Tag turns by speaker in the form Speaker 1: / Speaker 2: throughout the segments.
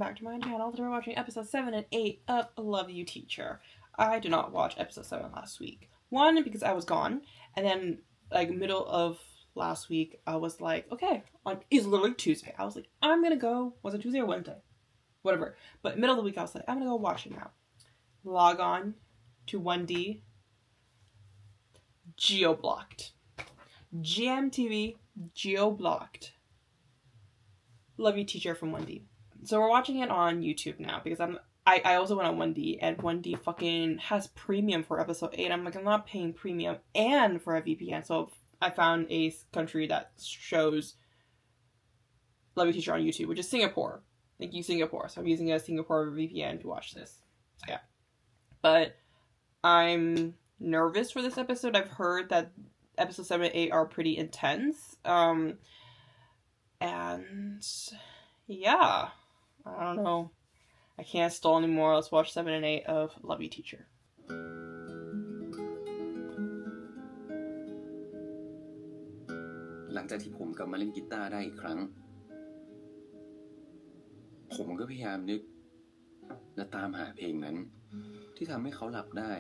Speaker 1: back to my channel. Today we're watching episode 7 and 8 of Love You Teacher. I did not watch episode 7 last week. One, because I was gone, and then, middle of last week, I was like, okay, it's literally Tuesday. I was like, I'm gonna go, was it Tuesday or Wednesday? Whatever. But middle of the week, I was like, I'm gonna go watch it now. Log on to 1D. Geo-blocked. GMTV, geo-blocked. Love You Teacher from 1D. So we're watching it on YouTube now because I also went on 1D and 1D fucking has premium for episode 8. I'm like, I'm not paying premium and for a VPN. So I found a country that shows Love You Teacher on YouTube, which is Singapore. Thank you, Singapore. So I'm using a Singapore VPN to watch this. So yeah. But I'm nervous for this episode. I've heard that episode 7 and 8 are pretty intense. And yeah, I don't know. I can't stall anymore. Let's watch 7 and 8 of Love You Teacher.
Speaker 2: หลังจากที่ผมกลับมาเล่นกีตาร์ได้อีกครั้งผมก็พยายามนึกและตามหาเพลงนั้นที่ทำให้เขาหลับได้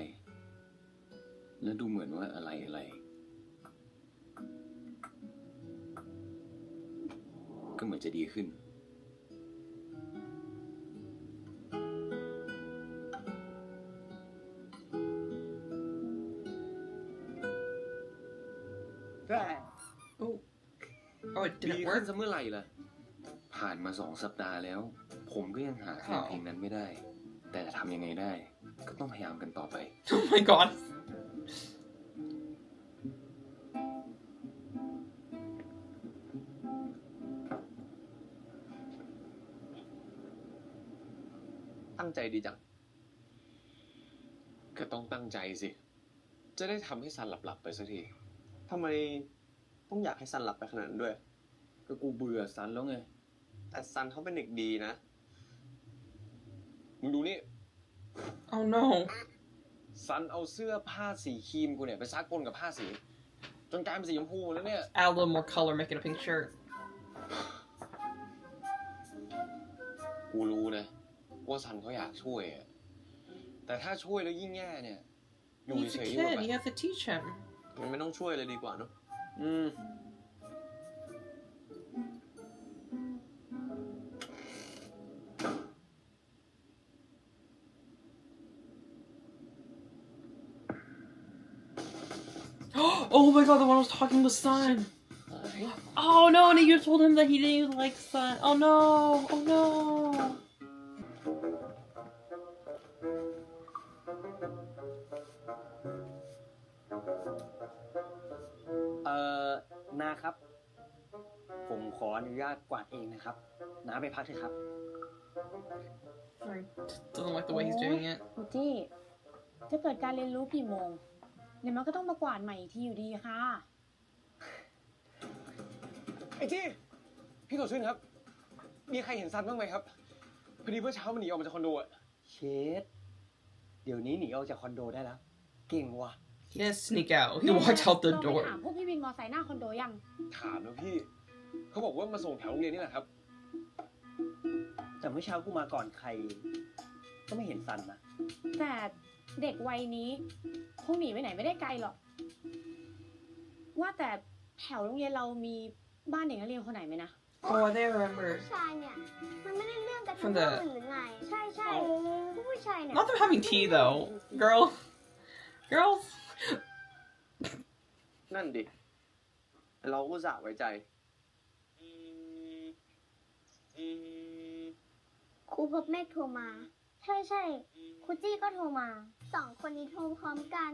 Speaker 2: และดูเหมือนว่าอะไรก็เหมือนจะดีขึ้นดีขึ้นซะเมื่อไหร่ล่ะผ่านมา2 สัปดาห์แล้วผมก็ยังหาเพลงนั้นไม่ได้แต่จะทำยังไงได้ก็ต้องพยายามกันต่อไป
Speaker 1: Oh my god.
Speaker 3: ตั้งใจดีจังก็ต้องตั้งใจสิจะได้ทำให้ซันหลับไปสักทีทำไมต้องอยากให้ซันหลับไปขนาดนั้นด้วยก็กูเบื่อซันแล้วไงแต่ซันเขาเป็นเด็กดีนะมึงดูนี่
Speaker 1: Oh no.
Speaker 3: ซันเอาเสื้อผ้าสีครีมกูเนี่ยไปซักปนกับผ้าสีจนกลายเป็นสีชมพูแล้วเนี่ย
Speaker 1: Add a little more color, make it a pink shirt.
Speaker 3: กูรู้นะว่าซันเขาอยากช่วยแต่ถ้าช่วยแล้วยิ่งแย่เนี่ยอยู่
Speaker 1: He's
Speaker 3: เฉ
Speaker 1: a
Speaker 3: ยๆดีกว่า
Speaker 1: kid. You have to teach him.
Speaker 3: มันไม่ต้องช่วยเลยดีกว่าเนอะ
Speaker 1: Oh my god, the one who was talking was Sun. Oh no, and you told him that he didn't like Sun. Oh no, oh no.
Speaker 4: นะครับผมขออนุญาตกวาดเองนะครับน้าไปพักเถอะครับ
Speaker 1: Doesn't like the way he's doing it.
Speaker 5: โอ้จี้จะเกิดการเรียนรู้กี่โมงเดี๋ยวมันก็ต้องมากวาดใหม่อีกทีอยู่ดีค่ะ
Speaker 3: ไอ้จี้พี่ตัวชื่นครับมีใครเห็นซันบ้างไหมครับพอดีเมื่อเช้ามันหนีออกมาจากคอนโดอะ
Speaker 4: เชดเดี๋ยวนี้หนีออกจากคอนโดได้แล้วเก่งว่ะ
Speaker 1: He didn't sneak out. He walked out the
Speaker 5: ลองไป
Speaker 1: door.
Speaker 5: ถามพวกพี่วินมอไซค์หน้าคอนโดยัง
Speaker 3: ถามแล้วพี่เขาบอกว่ามาส่งแถวโรงเรียนนี่แหละครับ
Speaker 4: แต่เมื่อเช้ากูมาก่อนใครก็ไม่เห็นซันนะ
Speaker 5: แต่เด็กวัยนี้คงหนีไปไหนไม่ได้ไกลหรอกว่าแต่แถวโรงเรียนเรามีบ้านเด็กนักเรียนคนไหนไหมนะ
Speaker 1: Oh, I remember.
Speaker 6: ผู้ชายเนี่ยมันไม่ได้เรื่องกันทั้งเรื่องหรือไงใช่ใช่ผู้ชายเนี่ย
Speaker 1: Not them having tea though, girls.
Speaker 3: นั่นดิเราก็สะไว้ใจ
Speaker 6: ครูพบเมฆโทรมาใช่ใช่ครูจี้ก็โทรมา2 คนนี้โทรพร้อมกัน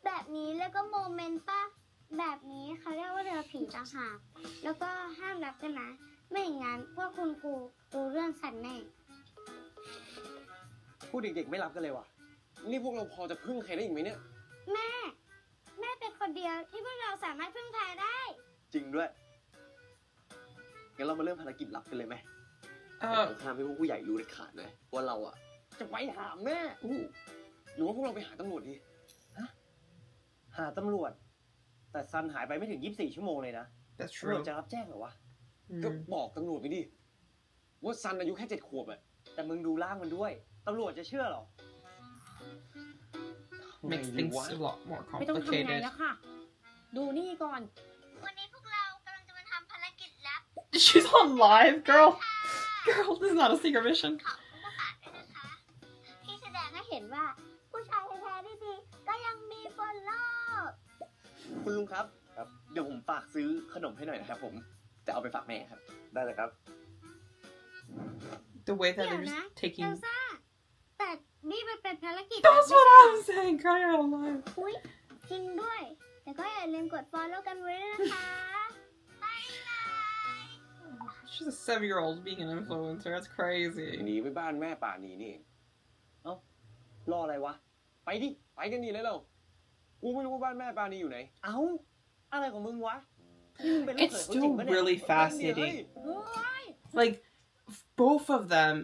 Speaker 6: แบบนี้แล้วก็โมเมนต์ป่ะแบบนี้เขาเรียกว่าเรือผีต่างหากแล้วก็ห้ามรับกันนะไม่อย่างนั้นพวกคุณครูรู้เรื่องสันแน่
Speaker 3: พูดเด็กๆไม่รับกันเลยว่ะนี่พวกเราพอจะพึ่งใครได้อีกไหมเนี่ย
Speaker 6: แม่เป็นคนเดียวที่พวกเราสามารถพึ่งพาได้
Speaker 3: จริงด้วยงั้นเรามาเริ่มภารกิจลับกันเลยไหมห้ามให้พวกผู้ใหญ่รู้เด็ดขาดนะว่าเราอ่ะจะไปหาแม่หรือว่าพวกเราไปหาตำรวจดี
Speaker 4: หาตำรวจแต่ซันหายไปไม่ถึง24 ชั่วโมงเลยนะ
Speaker 1: That's
Speaker 4: ตำรวจ
Speaker 1: true.
Speaker 4: จะรับแจ้งเหรอวะ
Speaker 3: ก็บอกตำรวจไปดิว่าซันอายุแค่7 ขวบอ่ะ
Speaker 4: แต่มึงดูร่างมันด้วยตำรวจจะเชื่อหรอ
Speaker 1: Makes things a lot more
Speaker 5: ไม่ต้องทำไง
Speaker 1: complicated.
Speaker 5: แล้วค่ะ ดูนี่ก่อน
Speaker 6: วันนี้พวกเรากำลังจะมาทำภารกิจลับ
Speaker 1: She's on live, girl. Girl, this is not a secret mission.
Speaker 6: ขอบคุณภาษาด้วยนะคะ ที่แสดงให้เห็นว่าผู้ชายแท้ๆที่ดีก็ยังมีบนโลก
Speaker 3: คุณลุงครับ เดี๋ยวผมฝากซื้อขนมให้หน่อยนะครับผมจะเอาไปฝากแม่ครับ ได้เลยครับ
Speaker 1: The way that
Speaker 6: เดี๋ยว
Speaker 1: they're
Speaker 6: นะ
Speaker 1: just
Speaker 6: เอ
Speaker 1: taking.
Speaker 6: ลซ่า แต่นี่มันเป็นภารกิจ
Speaker 1: That's what I was saying. Crying out loud.
Speaker 6: อุ๊ยจริงด้วย แต่ก็อย่าลืมกด follow กันไว้ด้วยนะคะบายบาย
Speaker 1: She's a 7-year-old being an influencer. That's crazy.
Speaker 2: หนีไปบ้านแม่ป่านนี้นี่
Speaker 3: รออะไรวะ
Speaker 2: ไปดิ ไปกันดีเลยเรากูไม่รู้ว่าบ้านแม่ป่านนี้อยู่ไหน
Speaker 3: เอ้า อะไรของมึงวะนี่มึงเป็นลูก
Speaker 1: It's
Speaker 3: เขยเขาจริง
Speaker 1: still
Speaker 3: ปะเนี่ย
Speaker 1: really
Speaker 3: เฮ้ย
Speaker 1: fascinating.
Speaker 5: เฮ้ย
Speaker 1: Like, both of them,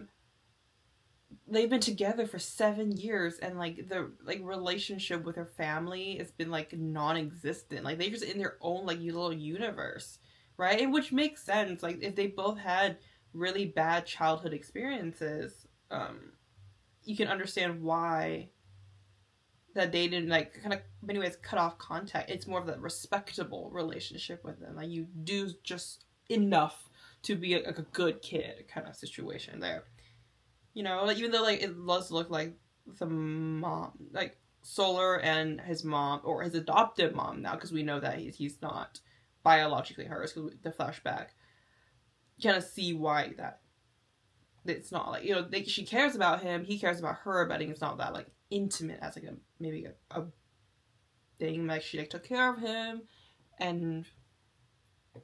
Speaker 1: they've been together for 7 years, and like the relationship with her family has been like non-existent. Like they're just in their own like little universe, right? And which makes sense. Like if they both had really bad childhood experiences, you can understand why that they didn't like kind of in many ways cut off contact. It's more of that respectable relationship with them. Like you do just enough to be like a good kid kind of situation there. You know, like even though like it does look like the mom, like Solar and his mom, or his adopted mom now, because we know that he's not biologically hers, because the flashback, you kind of see why that it's not like, you know, she cares about him, he cares about her, but I think it's not that like intimate as like maybe a thing. Like she like took care of him, and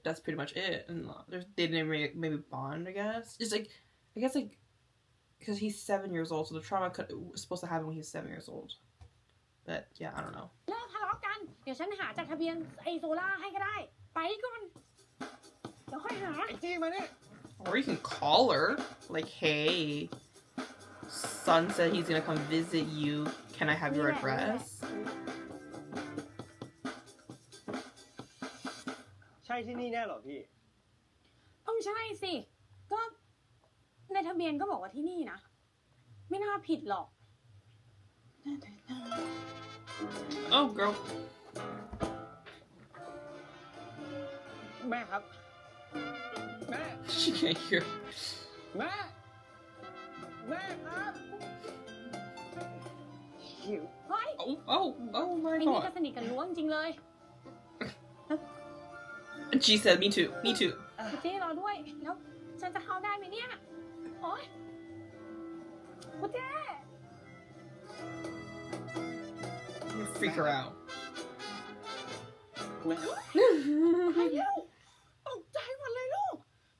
Speaker 1: that's pretty much it. And they didn't really, maybe bond, I guess. Just like I guess like because he's 7 years old, so the trauma was supposed to happen when he's 7 years old. But yeah, I don't know.
Speaker 5: เลิกทะเลาะกัน เดี๋ยวฉันหาจากทะเบียนไอโซล่าให้ก็ได้ ไปก่อน เดี๋ยวค่อยหา
Speaker 2: ไอ้จี้มาเนี่ย
Speaker 1: Or you can call her, like, hey, son said he's gonna come visit you. Can I have your address?
Speaker 4: ใช่ที่นี่แน่เหรอพี่
Speaker 5: ต้องใช่สิ ก็ในทะเบียนก็บอกว่าที่นี่นะ ไม่น่าผิดหรอก
Speaker 1: Oh, girl.
Speaker 2: แม่ครับ แม่
Speaker 1: She can't hear.
Speaker 2: แม่ แม่ครับ
Speaker 3: หิว
Speaker 5: เฮ้ย
Speaker 1: Oh my
Speaker 5: ไอ้นี่ก็
Speaker 1: god.
Speaker 5: สนิทกันล้วงจริงเลย
Speaker 1: She said, me too, me too.
Speaker 5: คุณเจ้รอด้วย แล้วฉันจะเข้าได้ไหมเนี่ย โอ๊ยคุณเจ้
Speaker 1: You freak her out.
Speaker 2: แม่
Speaker 5: ไปแล้วตกใจหมดเลยลูก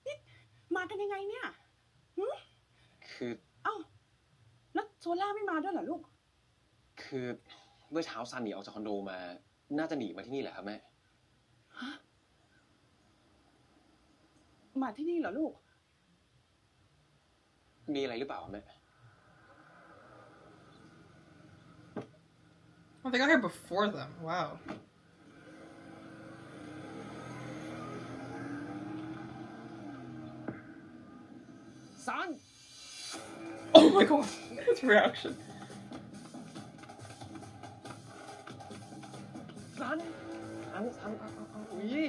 Speaker 5: นี่มากันยังไงเนี่ยหึ
Speaker 2: คือ
Speaker 5: เอ้า แล้วโซล่าไม่มาด้วยเหรอลูก
Speaker 2: คือเมื่อเช้าซันหนีออกจากคอนโดมา น่าจะหนีมาที่นี่แหละครับแม่
Speaker 5: ฮะ มาที่นี่เหรอลูก
Speaker 2: มีอะไรหรือเปล่าแม่
Speaker 1: Oh, they got here before them. Wow.
Speaker 2: ซัน
Speaker 1: Oh my god. His reaction.
Speaker 3: สันอุ้ย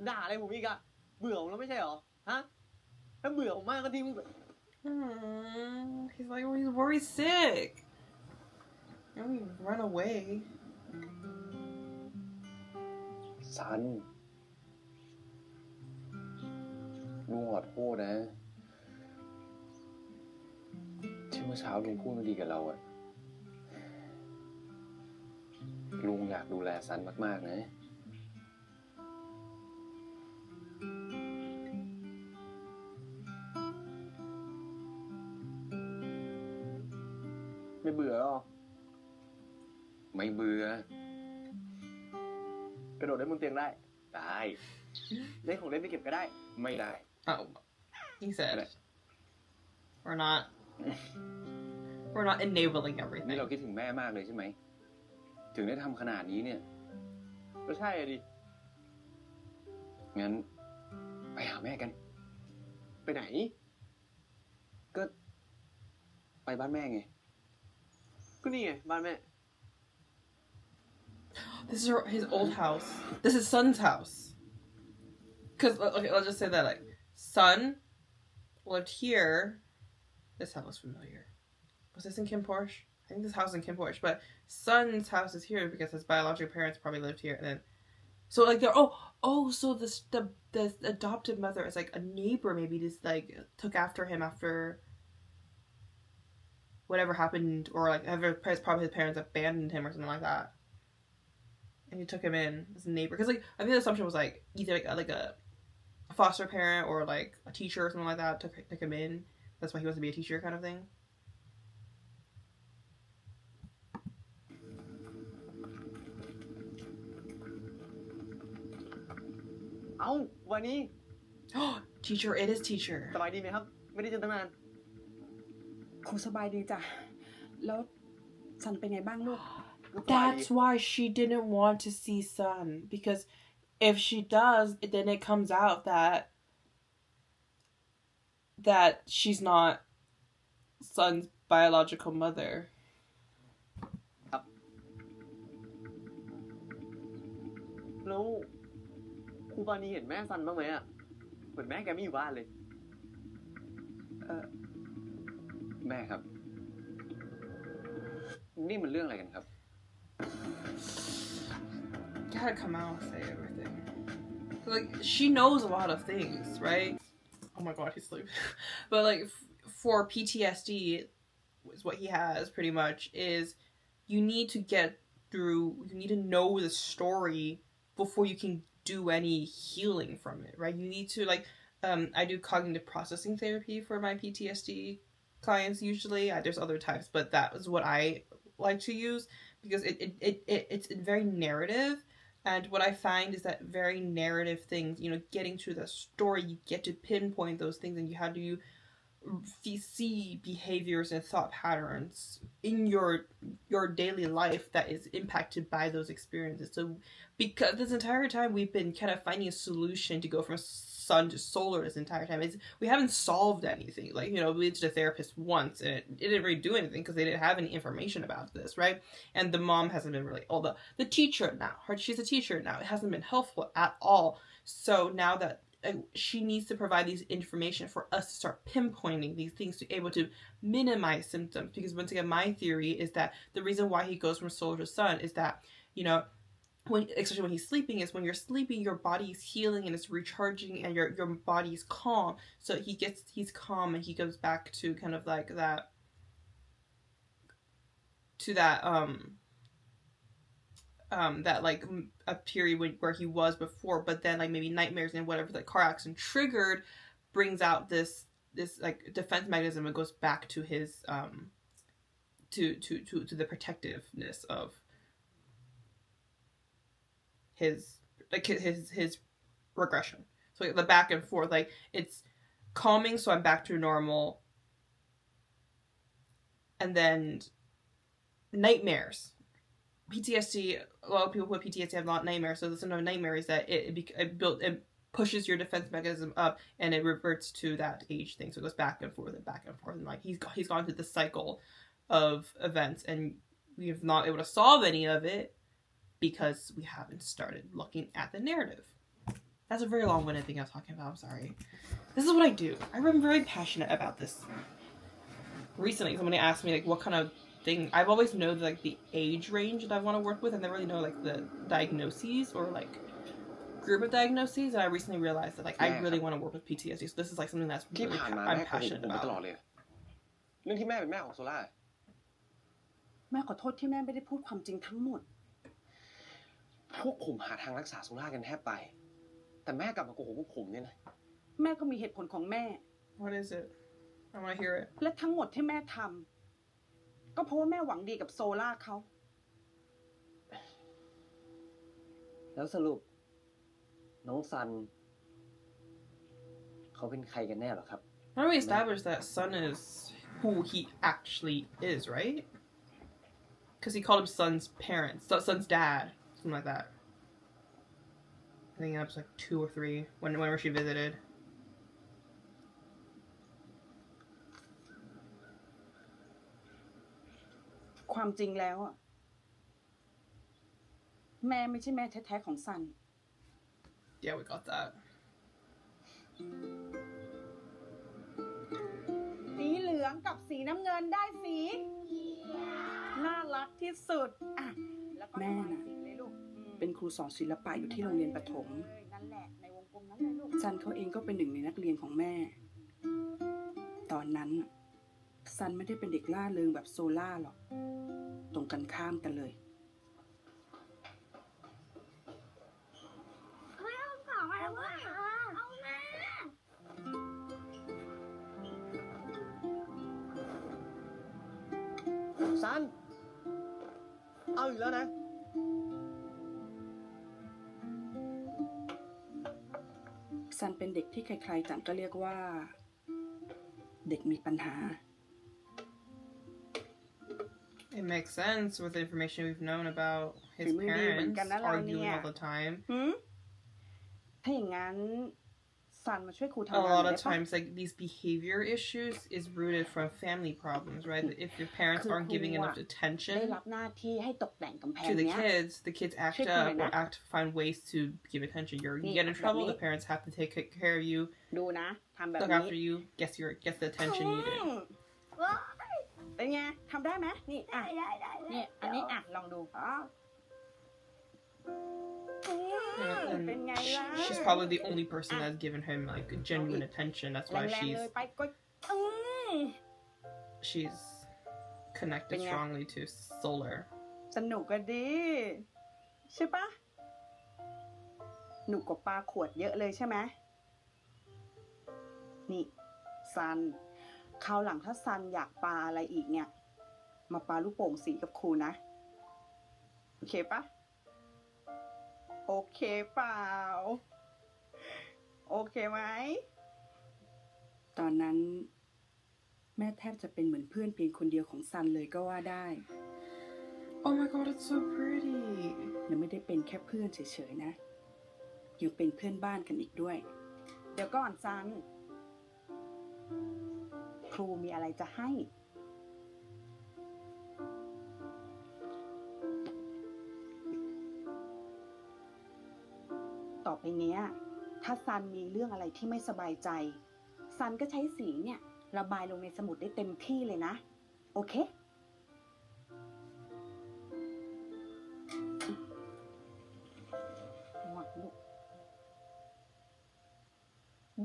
Speaker 3: ด่าอะไรผมอีกอะเบื่อผมแล้วไม่ใช่เหรอ ฮะ ถ้าเบื่อผมมากก็ทิ้งผม
Speaker 1: He's like, oh, he's worried sick. And we run away.
Speaker 2: ซันลุงขอโทษนะ ที่เมื่อเช้าลุงพูดไม่ดีกับเราอะลุงอยากดูแลซันมากๆนะ
Speaker 3: ไม่เบื่อหรอ
Speaker 2: ไม่เบื่อ
Speaker 3: กระโดดได้บนเตียงได้
Speaker 2: ได้
Speaker 3: เล่นของเล่นไปเก็บก็ได้
Speaker 2: ไม่ได้
Speaker 1: Oh, he said it. We're not enabling
Speaker 2: นี่
Speaker 1: everything.
Speaker 2: เราคิดถึงแม่มากเลยใช่ไหม ถึงได้ทำขนาดนี้เนี่ย
Speaker 3: ก็ใช่อะดิ
Speaker 2: งั้น ไปหาแม่กัน
Speaker 3: ไปไหน ก็ไปบ้านแม่ไง ก็นี่ไงบ้านแม่
Speaker 1: This is his old house. This is Sun's house. Because, okay, let's just say that, like, Sun lived here. This house looks familiar. Was this in Kim Porsche? I think this house is in Kim Porsche. But Sun's house is here because his biological parents probably lived here. And then, so, like, they're, so the adopted mother is, like, a neighbor maybe just, like, took after him after whatever happened. Or, like, probably his parents abandoned him or something like that. And he took him in as a neighbor. Because, like, I think the assumption was, like, either, like a foster parent or, like, a teacher or something like that took him in. That's why he wants to be a teacher kind of thing.
Speaker 3: เอ้าวันนี้
Speaker 1: Teacher, it is teacher.
Speaker 3: สบายดีไหมครับ ไม่ได้เจอตั้งนาน
Speaker 7: ครูสบายดีจ้ะ แล้วซันเป็นไงบ้างลูก
Speaker 1: That's why she didn't want to see Sun. Because if she does, then it comes out that she's not Sun's biological mother.
Speaker 3: แล้วครูปานีเห็นแม่ซันบ้างไหมอ่ะ เหมือนแม่แกไม่อยู่บ้านเลย
Speaker 2: แม่ครับ นี่มันเรื่องอะไรกันครับ
Speaker 1: Gotta come out and say everything. Like, she knows a lot of things, right? Oh my god, he's sleeping. But, like, for PTSD, is what he has pretty much, is you need to get through, you need to know the story before you can do any healing from it, right? You need to, like, I do cognitive processing therapy for my PTSD clients usually. There's other types, but that is what I like to use because it's very narrative. And what I find is that very narrative things, you know, getting to the story, you get to pinpoint those things and how do you see behaviors and thought patterns in your daily life that is impacted by those experiences. So because this entire time we've been kind of finding a solution to go from sun to solar this entire time. We haven't solved anything. Like, you know, we went to the therapist once and it didn't really do anything because they didn't have any information about this, right? And the mom hasn't been really, the teacher now, she's a teacher now. It hasn't been helpful at all. So now that she needs to provide these information for us to start pinpointing these things to be able to minimize symptoms. Because once again, my theory is that the reason why he goes from solar to sun is that, you know, especially when he's sleeping, is when you're sleeping, your body is healing and it's recharging and your body is calm. So he's calm and he goes back to kind of like that, to that, that like a period where he was before, but then like maybe nightmares and whatever the car accident triggered brings out this like defense mechanism and goes back to his to the protectiveness of his regression. So like, the back and forth, like it's calming, so I'm back to normal, and then nightmares. PTSD, a lot of people with PTSD have not nightmares, so the symptom of nightmare is that it pushes your defense mechanism up and it reverts to that age thing. So it goes back and forth and back and forth, and like he's gone through the cycle of events and we have not able to solve any of it because we haven't started looking at the narrative. That's a very long-winded thing I was talking about, I'm sorry. This is what I do. I'm very passionate about this. Recently, somebody asked me like what kind of thing. I've always known like the age range that I want to work with. I never really know like the diagnoses or like group of diagnoses. And I recently realized that like I really want to work with PTSD. So this is like something that's really I'm passionate about.
Speaker 3: เรื่องที่แม่เป็นแม่ของโซล่า
Speaker 7: แม่ขอโทษที่แม่ไม่ได้พูดความจริงทั้งหมด
Speaker 3: พวกผมหาทางรักษาโซล่ากันแทบตายแต่แม่กลับมาโกหกพวกผมเนี่ยนะ
Speaker 7: แม่ก็มีเหตุผลของแม่
Speaker 1: What is it? I want to hear it.
Speaker 7: และทั้งหมดที่แม่ทำก็เพราะว่าแม่หวังดีกับโซล่าเขา
Speaker 4: แล้วสรุปน้องซันเขาเป็นใครกันแน่หรอครับ
Speaker 1: How do we establish that Sun is who he actually is, right? Because he called him Sun's parents, Sun's dad, something like that. I think that was like 2 or 3 whenever she visited.
Speaker 7: ความจริงแล้วอะแม่ไม่ใช่แม่แท้ๆของซัน
Speaker 1: Yeah, we got that.
Speaker 7: สีเหลืองกับสีน้ำเงินได้สี น่ารักที่สุดอ่ะแล้วก็แม่น่ะเป็นครูสอนศิลปะอยู่ที่โรงเรียนประถมนั่นแหละในวงกลมนั้นเลยลูกซันเขาเองก็เป็นหนึ่งในนักเรียนของแม่ ตอนนั้นซันไม่ได้เป็นเด็กล่าเริงแบบโซล่าหรอกตรงกันข้ามกันเลย
Speaker 6: ไม่เอาของมาแล้วว่าเอามา
Speaker 3: ซัน เอาอีกแล้วนะ
Speaker 7: ซันเป็นเด็กที่ใครๆต่างก็เรียกว่า เด็กมีปัญหา
Speaker 1: It makes sense with the information we've known about his
Speaker 7: ฝีมือดีเหมือน
Speaker 1: parents
Speaker 7: กันนะเราเนี่
Speaker 1: arguing
Speaker 7: ย
Speaker 1: all the time.
Speaker 7: ถ้าอย่างนั้นซันมาช่วยครูทำ
Speaker 1: A
Speaker 7: งานหน่
Speaker 1: lot
Speaker 7: อยได้
Speaker 1: of
Speaker 7: ปะ
Speaker 1: times, like these behavior issues is rooted from family problems, right? If your parents aren't giving enough
Speaker 7: ได้
Speaker 1: attention
Speaker 7: รับหน้าที่ให้ตกแต่งกำแพง
Speaker 1: to the
Speaker 7: เนี้ย
Speaker 1: kids act
Speaker 7: Check
Speaker 1: up
Speaker 7: mine,
Speaker 1: or
Speaker 7: huh?
Speaker 1: find ways to give attention. You
Speaker 7: Yeah,
Speaker 1: get in trouble,
Speaker 7: like
Speaker 1: the
Speaker 7: me.
Speaker 1: parents have to take care of you,
Speaker 7: ดูนะทำแบบ
Speaker 1: look
Speaker 7: นี้
Speaker 1: after you, get the attention needed.
Speaker 6: ว้า
Speaker 7: เป็นไงทำได้ไหมนี่อ่ะ
Speaker 6: ได้
Speaker 7: เนี่ยอันนี้อ่ะลองดู
Speaker 1: And
Speaker 7: เป็นไงล่ะ
Speaker 1: she's probably the only person that's given him like genuine attention. That's
Speaker 7: แร
Speaker 1: why
Speaker 7: งๆ
Speaker 1: she's
Speaker 7: เลยไปก็
Speaker 1: she's connected
Speaker 7: Yeah.
Speaker 1: strongly to Solar.
Speaker 7: สนุกก็ดี ใช่ปะหนุกกว่าปลาขวดเยอะเลยใช่ไหมนี่ซันคราวหลังถ้าซันอยากปลาอะไรอีกเนี่ย มาปลาลูกโป่งสีกับครูนะ โอเคปะโอเคเปล่า โอเคไหม ตอนนั้น แม่แทบจะเป็นเหมือนเพื่อนเพียงคนเดียวของซันเลยก็ว่าได้
Speaker 1: Oh my god, it's so pretty.
Speaker 7: ยังไม่ได้เป็นแค่เพื่อนเฉยๆนะ ยังเป็นเพื่อนบ้านกันอีกด้วย เดี๋ยวก่อนซัน ครูมีอะไรจะให้ ต่อไปเนี้ย ถ้าซันมีเรื่องอะไรที่ไม่สบายใจ ซันก็ใช้สีเนี่ย ระบายลงในสมุดได้เต็มที่เลยนะ โอเค หวังลูก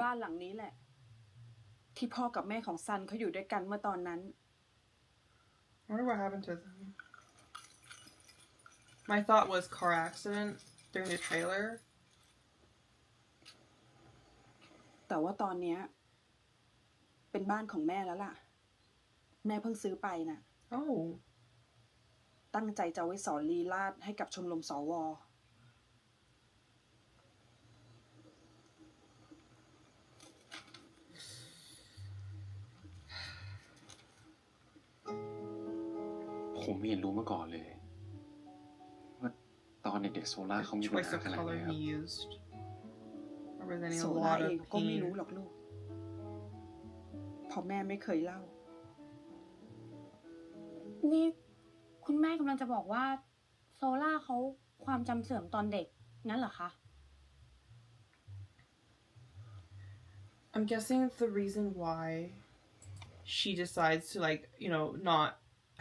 Speaker 7: บ้านหลังนี้แหละ ที่พ่อกับแม่ของซันเขาอยู่ด้วยกันเมื่อตอนนั้น
Speaker 1: I wonder what happened to them. My thought was car accident during the trailer.
Speaker 7: แต่ว่าตอนเนี้ยเป็นบ้านของแม่แล้วล่ะ แม่เพิ่งซื้อไปน่ะ
Speaker 1: Oh.
Speaker 7: ตั้งใจจะเอาไว้สอนลีลาศให้กับชมรมสว.
Speaker 2: ผมไม่เห็นรู้มาก่อนเลยว่าตอนเด็กๆโซล่า
Speaker 1: The
Speaker 2: เขามีปัญ
Speaker 1: choice
Speaker 2: หา
Speaker 1: of
Speaker 2: ขนาดไหน
Speaker 1: color
Speaker 2: ครับ
Speaker 1: he used. Representing
Speaker 7: โซ
Speaker 1: a
Speaker 7: ล่า
Speaker 1: lot
Speaker 7: เอง
Speaker 1: of
Speaker 7: ก็ไม่รู้
Speaker 1: pain.
Speaker 7: หรอกลูกเพราะแม่ไม่เคยเล่า
Speaker 5: นี่คุณแม่กำลังจะบอกว่าโซล่าเขาความจำเสื่อมตอนเด็กงั้นเหรอคะ
Speaker 1: I'm guessing the reason why she decides to not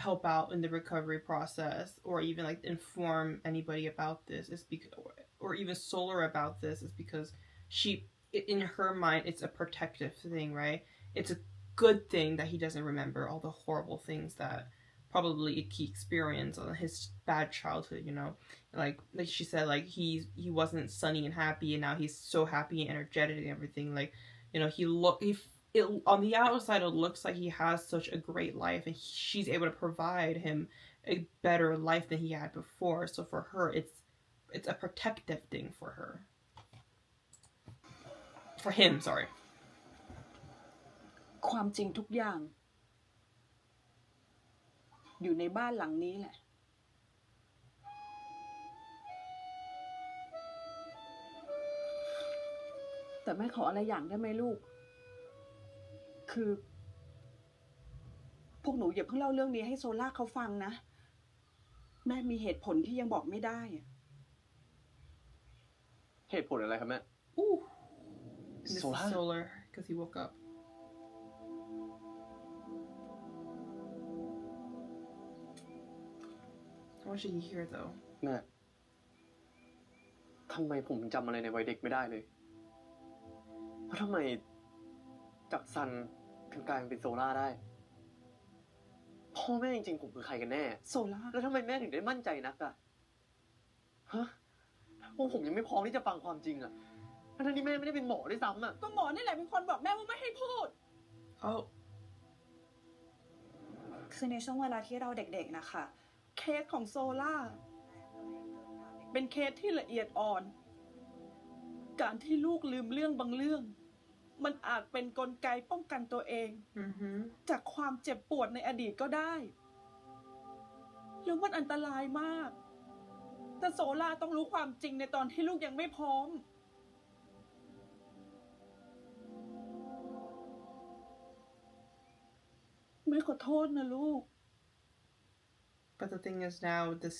Speaker 1: help out in the recovery process or even inform anybody about this is because, or even Solar about this is because in her mind, it's a protective thing, right? It's a good thing that he doesn't remember all the horrible things that probably he experienced on his bad childhood, like she said, he wasn't sunny and happy, and now he's so happy and energetic and everything. On the outside, it looks like he has such a great life, and she's able to provide him a better life than he had before. So for her, it's a protective thing for her. For him, sorry.
Speaker 7: ความจริงทุกอย่าง อยู่ในบ้านหลังนี้แหละ แต่แม่ขออะไรอย่างได้ไหมลูก คือ พวกหนูอย่าเพิ่งเล่าเรื่องนี้ให้โซล่าเขาฟังนะ แม่มีเหตุผลที่ยังบอกไม่ได้อะ
Speaker 3: เหตุผลอะไรครับแม่
Speaker 1: Ooh. This is
Speaker 3: Solar?
Speaker 1: solar because he woke up. What should he hear though?
Speaker 3: แม่ทำไมผมจำอะไรในวัยเด็กไม่ได้เลยว่าทำไมจากซันถึงกลายเป็นโซล่าได้ พ่อแม่จริงๆผมคือใครกันแน่
Speaker 7: โซล่า
Speaker 3: แล้วทำไมแม่ถึงได้มั่นใจนักอะฮะพวกผมยังไม่พร้อมที่จะฟังความจริงอะทั้งที่แม่ไม่ได้เป็นหมอด้วยซ้ำอะ
Speaker 7: ก็หมอนี่แหละเป็นคนบอกแม่ว่าไม่ให้พูด
Speaker 1: Oh.
Speaker 8: คือในช่วงเวลาที่เราเด็กๆนะคะ
Speaker 7: เคสของโซล่าเป็นเคสที่ละเอียดอ่อน การที่ลูกลืมเรื่องบางเรื่อง มันอาจเป็นกลไกป้องกันตัวเอง
Speaker 1: Mm-hmm.
Speaker 7: จากความเจ็บปวดในอดีตก็ได้ แล้วมันอันตรายมาก แต่โซล่าต้องรู้ความจริงในตอนที่ลูกยังไม่พร้อม แม่ขอโทษนะลูก
Speaker 1: But the thing is now the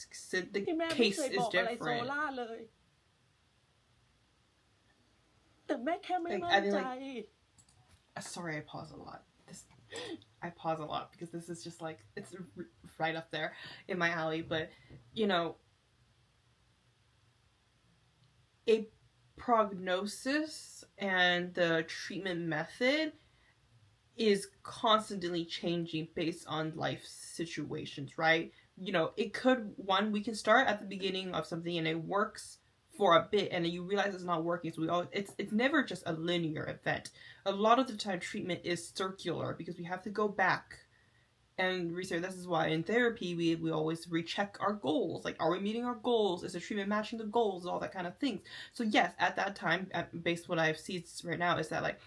Speaker 7: ที่แม่ไม่
Speaker 1: case
Speaker 7: เคย
Speaker 1: is
Speaker 7: บอกอะไรโซ
Speaker 1: different.
Speaker 7: ล่าเลย แต่แม่แค่ไม่
Speaker 1: Like,
Speaker 7: มั่
Speaker 1: I
Speaker 7: น
Speaker 1: mean,
Speaker 7: ใจ
Speaker 1: Sorry, I pause a lot. I pause a lot because this is just like it's right up there in my alley. But you know, a prognosis and the treatment method is constantly changing based on life situations, right? You know, it could we can start at the beginning of something and it works for a bit and then you realize it's not working, so it's never just a linear event. A lot of the time treatment is circular because we have to go back and research. This is why in therapy we always recheck our goals, like are we meeting our goals, is the treatment matching the goals, all that kind of things. So yes, at that time, based on what I've seen right now, is that like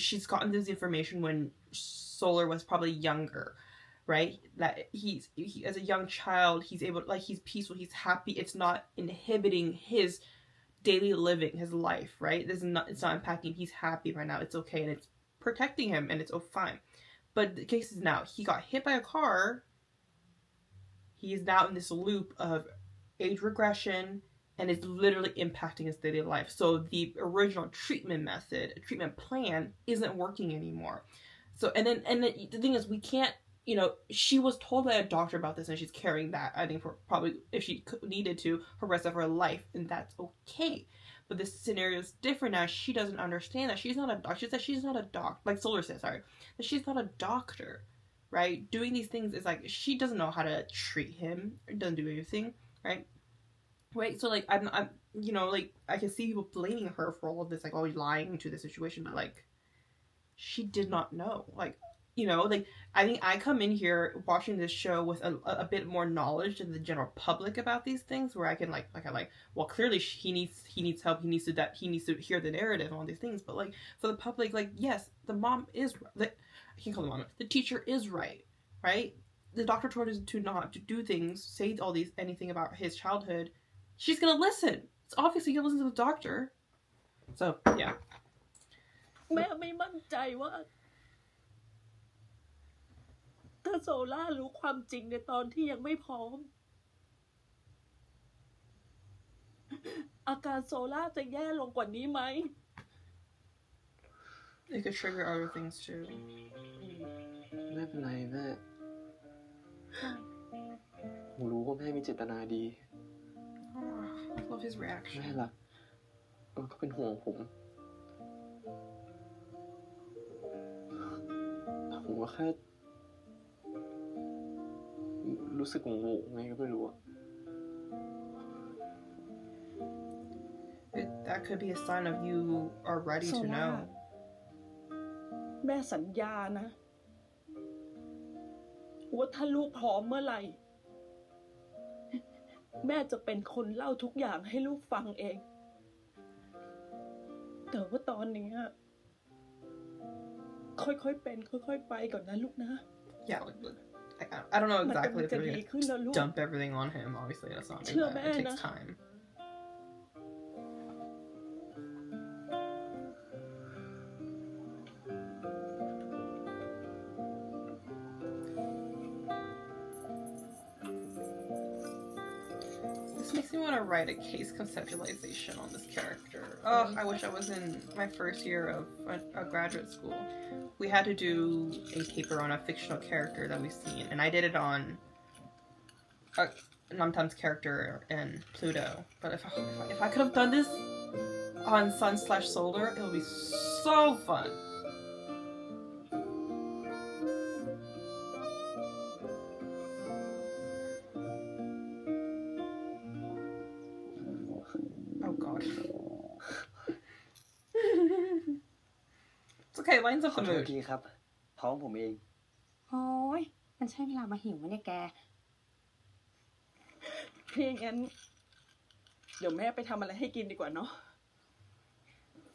Speaker 1: she's gotten this information when Solar was probably younger, right? That he as a young child, he's able, like, he's peaceful, he's happy, it's not inhibiting his daily living, his life, right? It's not impacting, he's happy right now, it's okay, and it's protecting him, and it's fine. But the case is now, he got hit by a car, he is now in this loop of age regression, and it's literally impacting his daily life. So the original treatment method, treatment plan, isn't working anymore. So, and then the thing is, we can't, you know, she was told by a doctor about this and she's carrying that, I think, for probably, if she needed to, her rest of her life, and that's okay. But this scenario is different now. She doesn't understand that she's not a doctor. She said she's not a doc, like Solar said, sorry, that she's not a doctor, right? Doing these things is like, she doesn't know how to treat him, or doesn't do anything, right? Right, so like I'm you know, like I can see people blaming her for all of this, like always lying to the situation, but like she did not know. Like, you know, like I think I come in here watching this show with a bit more knowledge than the general public about these things, where I can well, clearly he needs help, he needs to hear the narrative on these things, but like for the public, like yes, the mom is, I can't call the mom, the teacher is right? The doctor told us to not to do things, say anything about his childhood. She's gonna listen. It's obviously gonna listen to the doctor. So yeah.
Speaker 7: แม่ไม่มั่นใจว่าถ้าโซล่ารู้ความจริงในตอนที่ยังไม่พร้อม อาการโซล่าจะแย่ลงกว่านี้ไหม
Speaker 1: It could trigger other things too.
Speaker 3: ไม่เป็นไรแม่ผมรู้ว่าแม่มีเจตนาดี
Speaker 1: I love his reaction.
Speaker 3: แม่รักก็เป็นห่วงผมก็แค่รู้สึกงงๆไงก็ไม่รู้อะ
Speaker 1: That could be a sign of you are ready to know.
Speaker 7: แม่สัญญานะว่าถ้าลูกพร้อมเมื่อไหร่แม่จะเป็นคนเล่าทุกอย่างให้ลูกฟังเองแต่ว่าตอนนี้ค่อยๆเป็นค่อยๆไปก่อนนะลูกนะ
Speaker 1: Yeah, I don't know exactly if we're gonna dump everything on him. Obviously, that's not like that. It takes time. me want to write a case conceptualization on this character. Oh, I wish I was in my first year of a graduate school. We had to do a paper on a fictional character that we've seen, and I did it on Namtam's character in Pluto. But if I could have done this on Sun/Solar, it would be so fun. Oh god. It's okay, lines up
Speaker 4: ขอ
Speaker 1: the
Speaker 4: โทษ
Speaker 1: mood.
Speaker 4: ทีครับท้องผมเอง
Speaker 5: โอ้ยมันใช่เวลามาหิวไหมเนี่ยแก
Speaker 7: เพียงงั้น เดี๋ยวแม่ไปทำอะไรให้กินดีกว่าเนาะ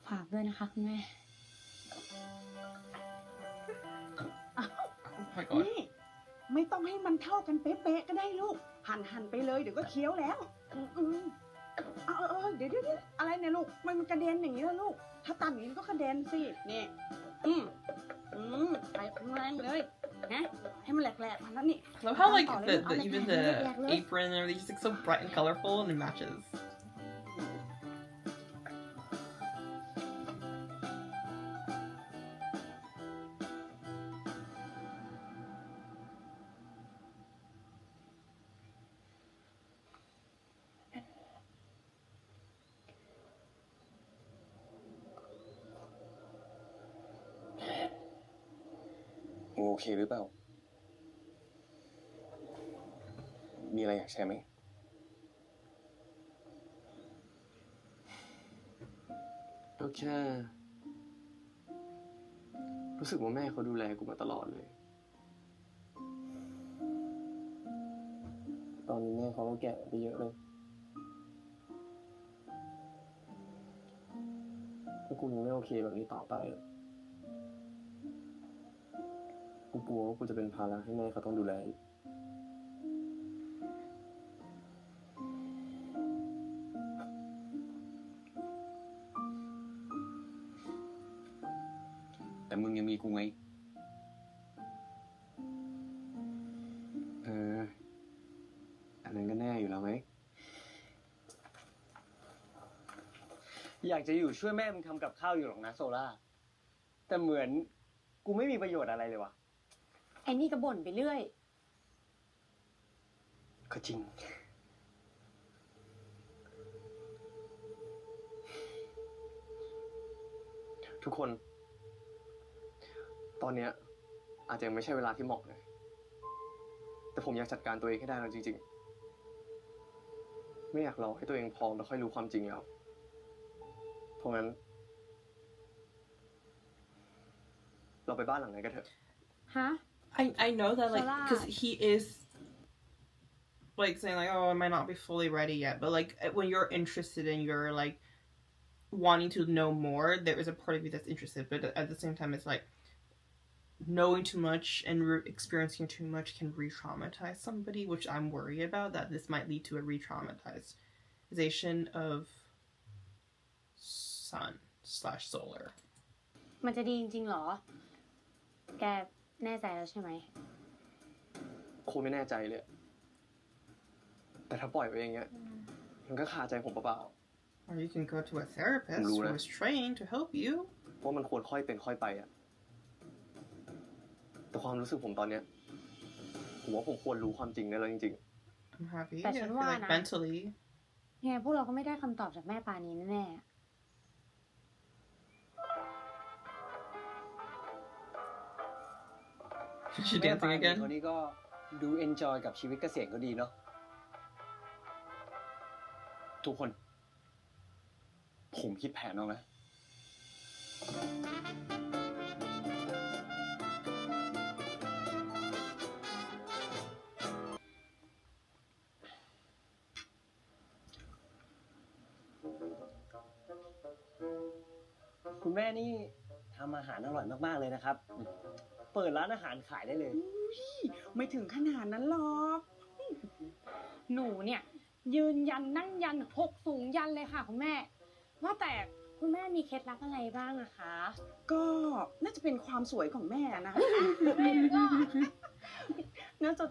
Speaker 5: ฝากด้วยนะคะคุณแม่
Speaker 1: Oh my god.
Speaker 7: นี่ ไม่ต้องให้มันเท่ากันเป๊ะๆก็ได้ลูก หั่นไปเลยเดี๋ยวก็เคี้ยวแล้วเดี๋ยวอะไรเนี่ยลูกมันกระเด็นอย่างนี้แล้วลูก ถ้าตำอย่างนี้ก็กระเด็นสินี่ไปแรงเลยนะให้มันแหลกๆมันแล้วนี่
Speaker 1: I love how like even the apron and everything is like so bright and colorful and it matches.
Speaker 2: โอเคหรือเปล่า มีอะไรอยากแชร์ไหม ก็แค่รู้สึกว่าแม่เขาดูแลกูมาตลอดเลย ตอนนี้แม่เขาก็แก่ไปเยอะเลยถ้ากูยังไม่โอเคแบบนี้ต่อไปกูกลัวว่ากูจะเป็นภาระให้แม่เขาต้องดูแลอีกแต่มึงยังมีกูไงอันนั้นก็แน่อยู่แล้วไหม
Speaker 4: อยากจะอยู่ช่วยแม่มึงทำกับข้าวอยู่หรอกนะโซล่าแต่เหมือนกูไม่มีประโยชน์อะไรเลยวะ
Speaker 5: ไอ้นี่ก็บ่นไปเรื่อย
Speaker 4: ก็จริง ทุกคน ตอนเนี้ยอาจจะยังไม่ใช่เวลาที่เหมาะเลยแต่ผมอยากจัดการตัวเองให้ได้แล้วจริงๆ ไม่อยากรอให้ตัวเองพร้อมแล้วค่อยรู้ความจริงแล้วเพราะงั้น เราไปบ้านหลังไหนกันเถอะ
Speaker 5: ฮะ
Speaker 1: I know that like
Speaker 5: Solar.
Speaker 1: because he is like saying like, oh, I might not be fully ready yet, but like when you're interested and you're like wanting to know more, there is a part of you that's interested, but at the same time it's like knowing too much and experiencing too much can re-traumatize somebody, which I'm worried about, that this might lead to a re-traumatization of Sun/Solar.
Speaker 5: มันจะดีจริงๆหรอ แกแน่ใจแล้วใช่ไหม
Speaker 4: คงไม่แน่ใจเลย แต่ถ้าปล่อยไว้อย่างเงี้ย มันก็คาใจผมเปล่า
Speaker 1: Or you can go to a therapist who is trained to help you.
Speaker 4: ๆว่ามันควรค่อยเป็นค่อยไปอะแต่ความรู้สึกผมตอนเนี้ยผมว่าผมควรรู้ความจริงได้แล้วจริง
Speaker 1: I'm happy. I
Speaker 5: แต่ฉัน
Speaker 1: feel
Speaker 5: ว่า
Speaker 1: like
Speaker 5: นะ
Speaker 1: mentally.
Speaker 5: ไงพวกเราก็ไม่ได้คำตอบจากแม่ปานี้แน่
Speaker 1: Is she
Speaker 4: ๆ แม่
Speaker 1: dancing
Speaker 4: ปา
Speaker 1: again?
Speaker 4: เขานี่ก็ดูเอนจอยกับชีวิตเกษียณก็ดีเนาะ ทุกคน ผมคิดแผนเอานะ คุณแม่นี่ทำอาหารอร่อยมากๆเลยนะครับ เปิดร้านอาหารขายได้เลย
Speaker 7: ไม่ถึงขนาดนั้นหรอก
Speaker 5: ๆ หนูเนี่ย ยืนยันนั่งยันหกสูงยันเลยค่ะคุณแม่ ว่าแต่คุณแม่มีเคล็ดลับอะไรบ้างอะคะ
Speaker 7: ก็น่าจะเป็นความสวยของแม่นะ น่าจะ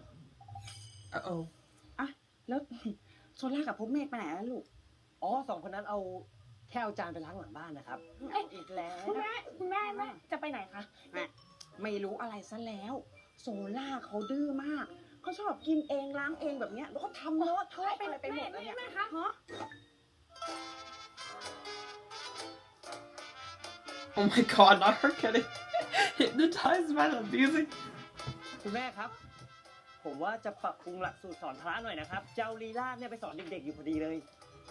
Speaker 1: Uh-oh.
Speaker 7: อ่ะแล้ว โซล่ากับพวกเมฆไปไหนแล้วลูก
Speaker 3: อ๋อ2 คนนั้นแค่เอาจานไปล้างหลังบ้านนะครับ
Speaker 7: อีกแล้ว
Speaker 5: คุณแม่จะไปไหนคะ
Speaker 7: ไม่รู้อะไรซะแล้ว โซล่าเขาดื้อมาก เขาชอบกินเองล้างเองแบบเนี้ยแล้วก็ทำเลอะเทอะไปอะไรไปหมดเลยเนี่ย
Speaker 5: แม่คะ
Speaker 7: ฮะ
Speaker 1: Oh my god, not her getting hypnotized by the music.
Speaker 3: คุณแม่ครับ ผมว่าจะปรับปรุงหลักสูตรสอนพละหน่อยนะครับเจ้าลีลาดเนี่ยไปสอนเด็กๆอยู่พอดีเลย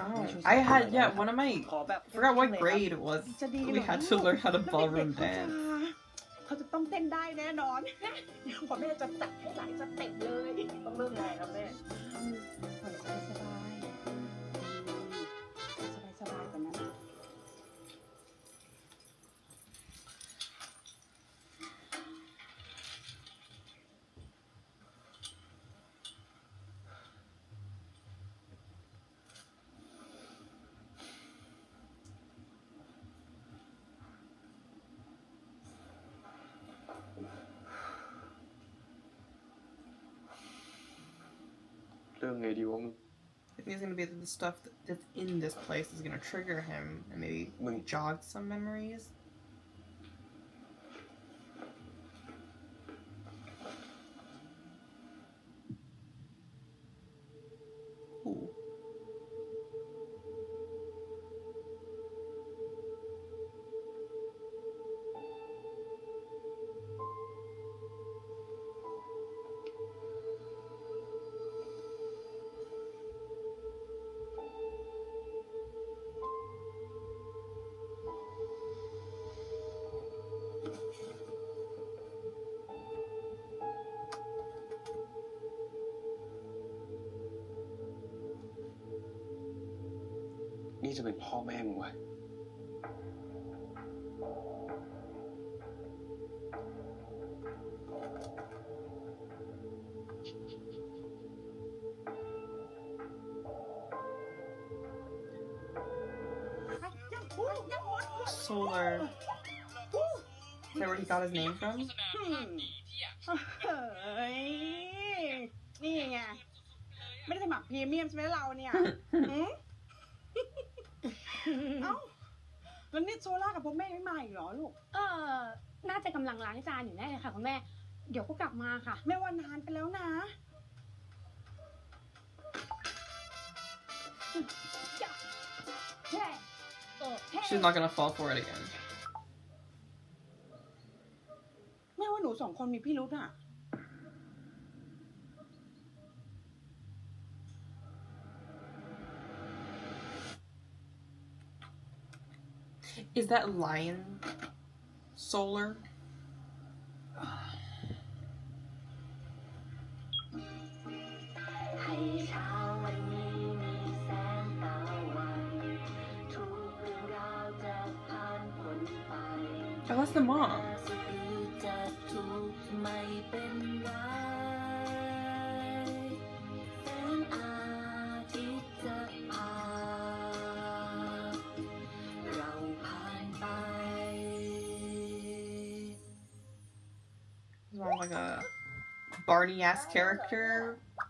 Speaker 1: Oh, I had, one of my,
Speaker 3: ขอแบบ
Speaker 1: I forgot what grade it was.
Speaker 7: จะดีเหรอ
Speaker 1: We had to learn how to
Speaker 7: เด็
Speaker 1: ballroom
Speaker 7: กๆเขาจะ
Speaker 1: dance.
Speaker 7: เขาจะต้องเต้นได้แน่นอน เดี๋ยวพ่อแม่จะจัดให้หลายสเต็ปเลย
Speaker 3: ต้องเริ่มยังไงครับแม่
Speaker 7: ผ่อนสบายๆสบายๆกันนะ
Speaker 4: เรื่องไงดีวะมึง
Speaker 1: I think it's gonna be that the stuff that's in this place is gonna trigger him and maybe jog some memories. Ooh.
Speaker 2: นี่จะเป็นพ่อแม่มึงวะ
Speaker 1: Solar. Is that where he got his name from?
Speaker 7: เฮ้ย นี่ไง ไม่ได้สมัครพรีเมียมใช่ไหมเราเนี่ย หืมเอ้า แล้วนี่โซล่ากับพวกแม่ไม่มาอีกเหรอลูก
Speaker 5: น่าจะกำลังล้างจานอยู่แน่เลยค่ะคุณแม่ เดี๋ยวก็กลับมาค่ะ
Speaker 7: แม่ว่านานไปแล้วนะ
Speaker 1: She's not gonna fall for it again.
Speaker 7: แม่ว่าหนู2 คนมีพี่รุธอ่ะ
Speaker 1: Is that lion solar?
Speaker 9: ให้เช้าวันนี้มีแสงตะวันทุกเรื่องราวจะผ่านพ้นไป
Speaker 1: Oh, that's the mom.
Speaker 9: สุขหรือจะทุกข์ไม่เป็นไรแสงอาทิตย์จะพาเราผ่านไป
Speaker 1: He's more like a Barney-ass character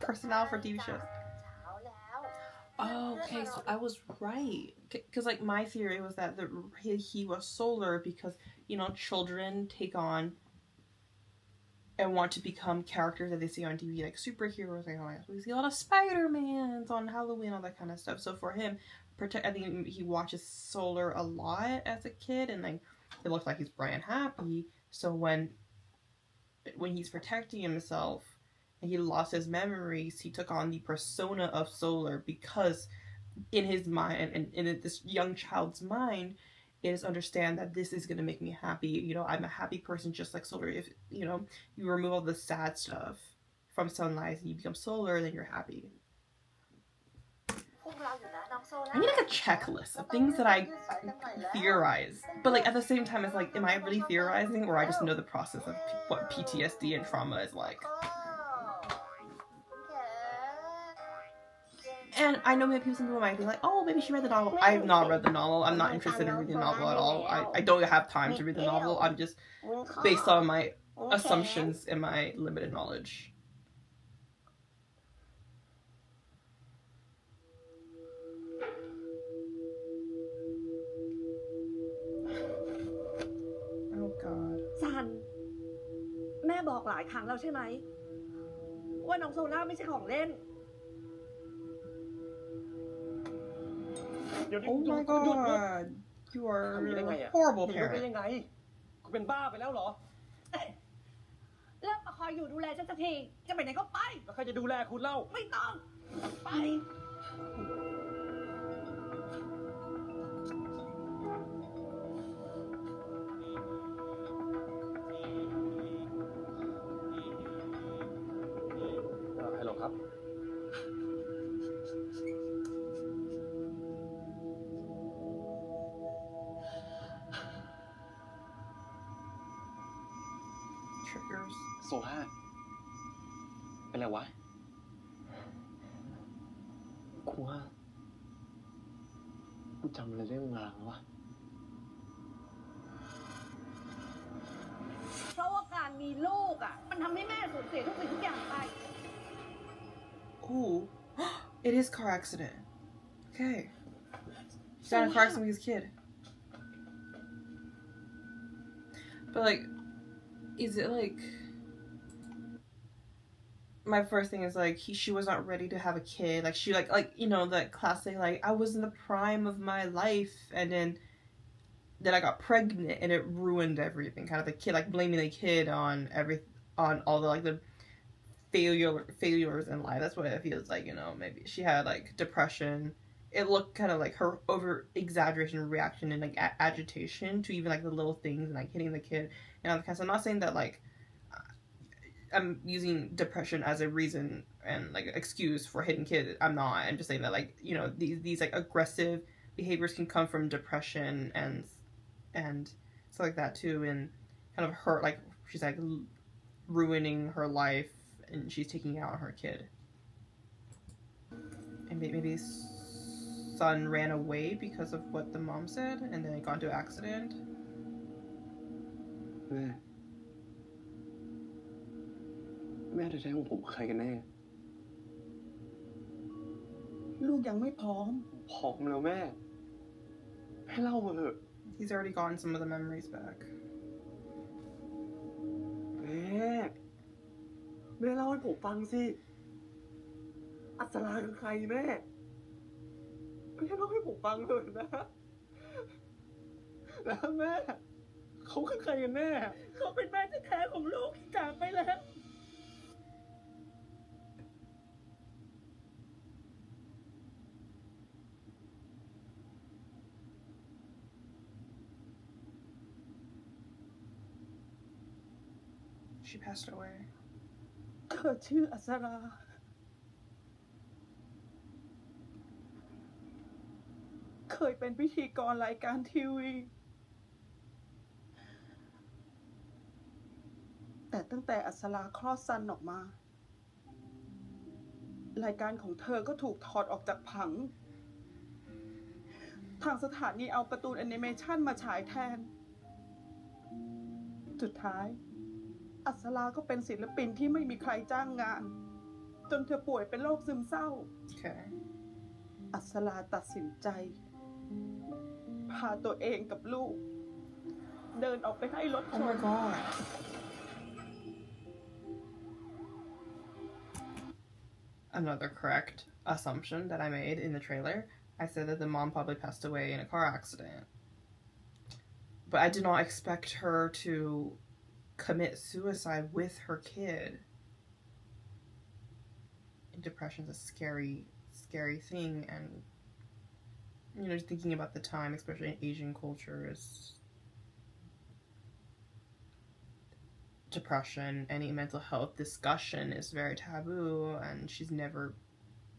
Speaker 1: personnel for TV shows. Oh, okay, so I was right. Because, like, my theory was that he was solar because, children take on and want to become characters that they see on TV, like superheroes. Like, we see a lot of Spider-Mans on Halloween, all that kind of stuff. So for him, I think he watches Solar a lot as a kid, and, like, it looks like he's bright and happy. So when he's protecting himself and he lost his memories, he took on the persona of Solar because in his mind and in this young child's mind is understand that this is going to make me happy. I'm a happy person just like Solar. If, you remove all the sad stuff from Sunlight and you become Solar, then you're happy. I need like a checklist of things that I theorize. But like at the same time, it's like, am I really theorizing or I just know the process of what PTSD and trauma is like? And I know maybe some people might be like, oh, maybe she read the novel. I have not read the novel. I'm not interested in reading the novel at all. I don't have time to read the novel. I'm just based on my assumptions and my limited knowledge.
Speaker 7: บอกหลายครั้งแล้วใช่ไหมว่าน้องโซล่าไม่ใช่ของเล่น
Speaker 1: Oh my god, you are a horrible
Speaker 4: หนีไปได้
Speaker 1: parent.
Speaker 4: ยังไงกูเป็นบ้าไปแล้วเหรอ
Speaker 7: เลิกมาคอยอยู่ดูแลฉันสักทีจะไปไหนก็ไป
Speaker 4: แล้วใครจะดูแลคุณเล่า
Speaker 7: ไม่ต้องไป
Speaker 4: ฮัลโหลครับ
Speaker 1: Triggers.
Speaker 2: โซล่าเป็นไรวะ
Speaker 3: กูว่ากูจำอะไรได้บางๆแล้ววะ
Speaker 7: เพราะว่าการมีลูกอ่ะ มันทำให้แม่สูญเสียทุกสิ่งทุกอย่างไป
Speaker 1: Ooh, it is car accident. Okay. He's got in a car accident with his kid. But like, is it like? My first thing is like she was not ready to have a kid. Like she like you know that classic like I was in the prime of my life and then I got pregnant and it ruined everything. Kind of the kid like blaming the kid on all the like the failures in life. That's what it feels like, you know. Maybe she had like depression. It looked kind of like her over exaggeration reaction and like agitation to even like the little things and like hitting the kid and all that kind of stuff. I'm not saying that like I'm using depression as a reason and like excuse for hitting kids. I'm not. I'm just saying that like, you know, these like aggressive behaviors can come from depression and stuff like that too, and kind of hurt, like she's like ruining her life and she's taking out her kid. And maybe son ran away because of what the mom said and then got into an accident.
Speaker 3: แม่แท้ๆของผมใครกันแน่
Speaker 7: ลูกยังไม่พร้อม
Speaker 3: พร้อมแล้วแม่ ให้เล่ามาเถอะ
Speaker 1: He's already gotten some of the memories back.
Speaker 3: แม่เล่าให้ผมฟังสิ อัศราคือใครแม่เล่าให้ผมฟังเลยนะแม่ เขาคือใครกันแน่
Speaker 7: เขาเป็นแม่แท้ๆของลูกที่จากไปแล้ว
Speaker 1: She passed away.
Speaker 7: เธอชื่ออัศรา เคยเป็นพิธีกรรายการทีวี แต่ตั้งแต่อัศราคลอดซันออกมา รายการของเธอก็ถูกถอดออกจากผัง ทางสถานีเอาการ์ตูนแอนิเมชันมาฉายแทน สุดท้าย อัศราก็เป็นศิลปินที่ไม่มีใครจ้างงาน จนเธอป่วยเป็นโรคซึมเศร้า
Speaker 1: Okay.
Speaker 7: อัศราตัดสินใจ พาตัวเองกับลูก เดินออกไปให้รถช
Speaker 1: Oh
Speaker 7: น
Speaker 1: my god. Another correct assumption that I made in the trailer. I said that the mom probably passed away in a car accident. But I did not expect her to commit suicide with her kid. Depression is a scary thing, and you know, thinking about the time, especially in Asian culture, is depression, any mental health discussion is very taboo, and she's never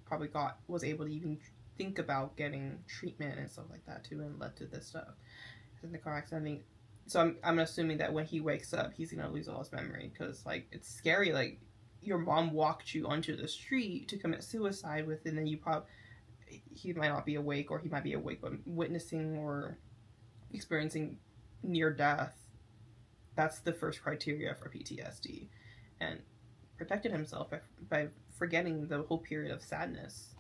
Speaker 1: probably was able to even think about getting treatment and stuff like that too, and led to this stuff. In the car accident, I think, so I'm assuming that when he wakes up, he's gonna lose all his memory, because like it's scary. Like your mom walked you onto the street to commit suicide with, and then he might not be awake, or he might be awake but witnessing or experiencing near death. That's the first criteria for PTSD, and protected himself by forgetting the whole period of sadness.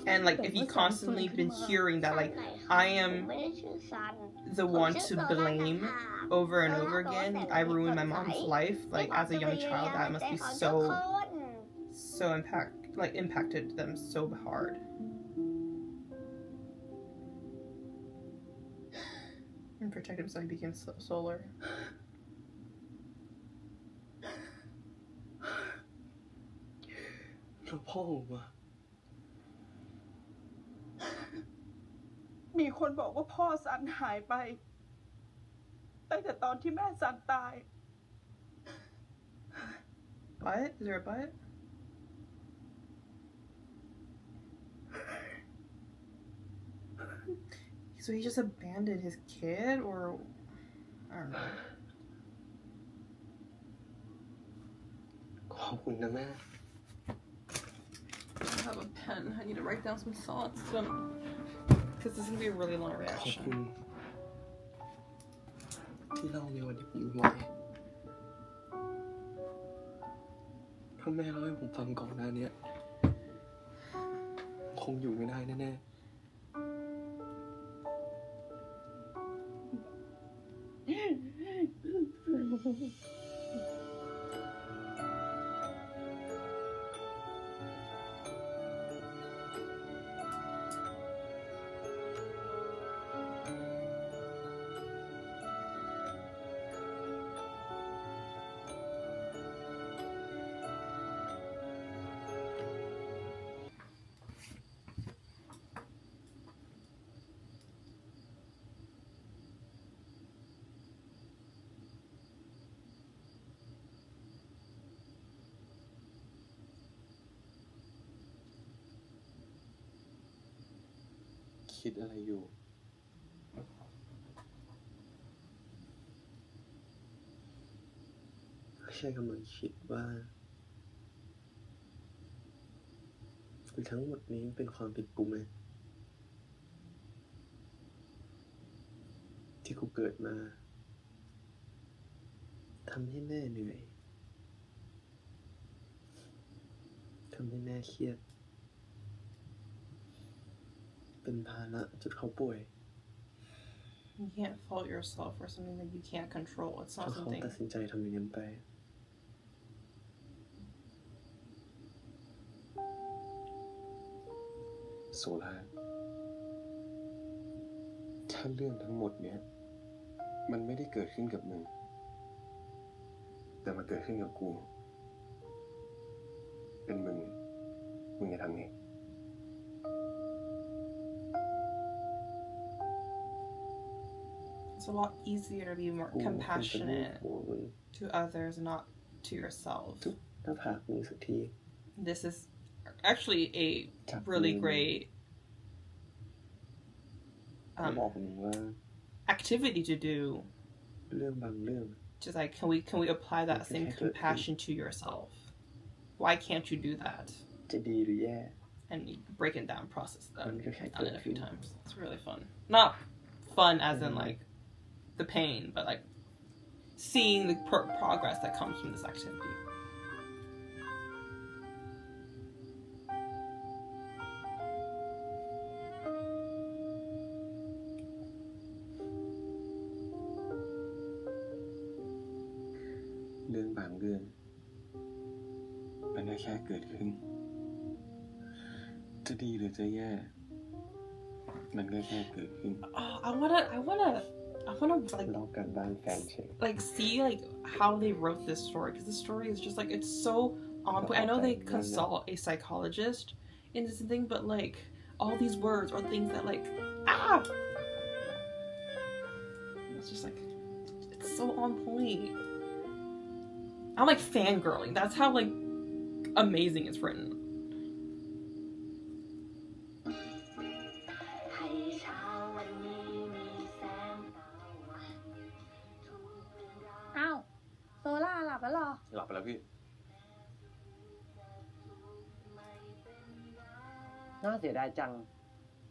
Speaker 1: And like if you constantly been hearing that like I am the one to blame over and over again, I ruined my mom's life, like as a young child, that must be so impacted them so hard. And protect himself, he became solar.
Speaker 4: แล้วพ่อผมอะ
Speaker 7: มีคนบอกว่าพ่อซันหายไปตั้งแต่ตอนที่แม่ซันตาย
Speaker 1: What? Is there a but? So he just abandoned his kid, or I don't know.
Speaker 4: ขอบคุณนะแม่
Speaker 1: I have a pen. I need to write down some thoughts. Because this is gonna be a really long
Speaker 4: ขอบ
Speaker 1: reaction.
Speaker 4: คุณที่เล่าในวันที่ผมอยู่ไหวถ้าแม่เล่าให้ผมฟังก่อนหน้านี้คงอยู่ไม่ได้แน่ๆ
Speaker 2: คิดอะไรอยู่
Speaker 4: แค่กำลังคิดว่าทั้งหมดนี้เป็นความผิดกูไหมที่กูเกิดมาทำให้แม่เหนื่อยทำให้แม่เครียดเป็นภาระจนเขาป่วย
Speaker 1: You can't fault yourself for something that you can't control. It's
Speaker 4: จน
Speaker 1: not
Speaker 4: เขา
Speaker 1: something.
Speaker 4: ตัดสินใจทำอย่างนั้นไป
Speaker 2: โซล่าถ้าเรื่องทั้งหมดเนี้ยมันไม่ได้เกิดขึ้นกับมึงแต่มันเกิดขึ้นกับกูเป็นมึงจะทำไง
Speaker 1: It's a lot easier to be more compassionate to others, not to yourself.
Speaker 4: ถ้าผากมือสักที
Speaker 1: This is actually a really great
Speaker 4: บอกมึงว่า
Speaker 1: activity to do.
Speaker 4: เรื่องบางเรื่อง
Speaker 1: Just like can we apply that same compassion to yourself? Why can't you do that?
Speaker 4: จะดีหรือแย่
Speaker 1: And you break it down, process that.
Speaker 4: Okay,
Speaker 1: I've done it a few times. It's really fun. Not fun as in like the pain, but like seeing the progress that comes from this activity.
Speaker 2: เรื่องบางเรื่องมันก็แค่เกิดขึ้นจะดีหรือจะแย่มันก็แค่เกิดขึ้น
Speaker 1: I wanna like
Speaker 4: ลอกกันบ้านแฟนเช็ค
Speaker 1: like see like how they wrote this story, because the story is just like it's so on point. I know they consult a psychologist in this thing, but like all these words are things that like it's just like it's so on point. I'm like fangirling. That's how like amazing it's written.
Speaker 5: อ้าวโซล่าหลับแล้วเหรอ
Speaker 2: หลับไปแล้วพี่
Speaker 3: น่าเสียดายจัง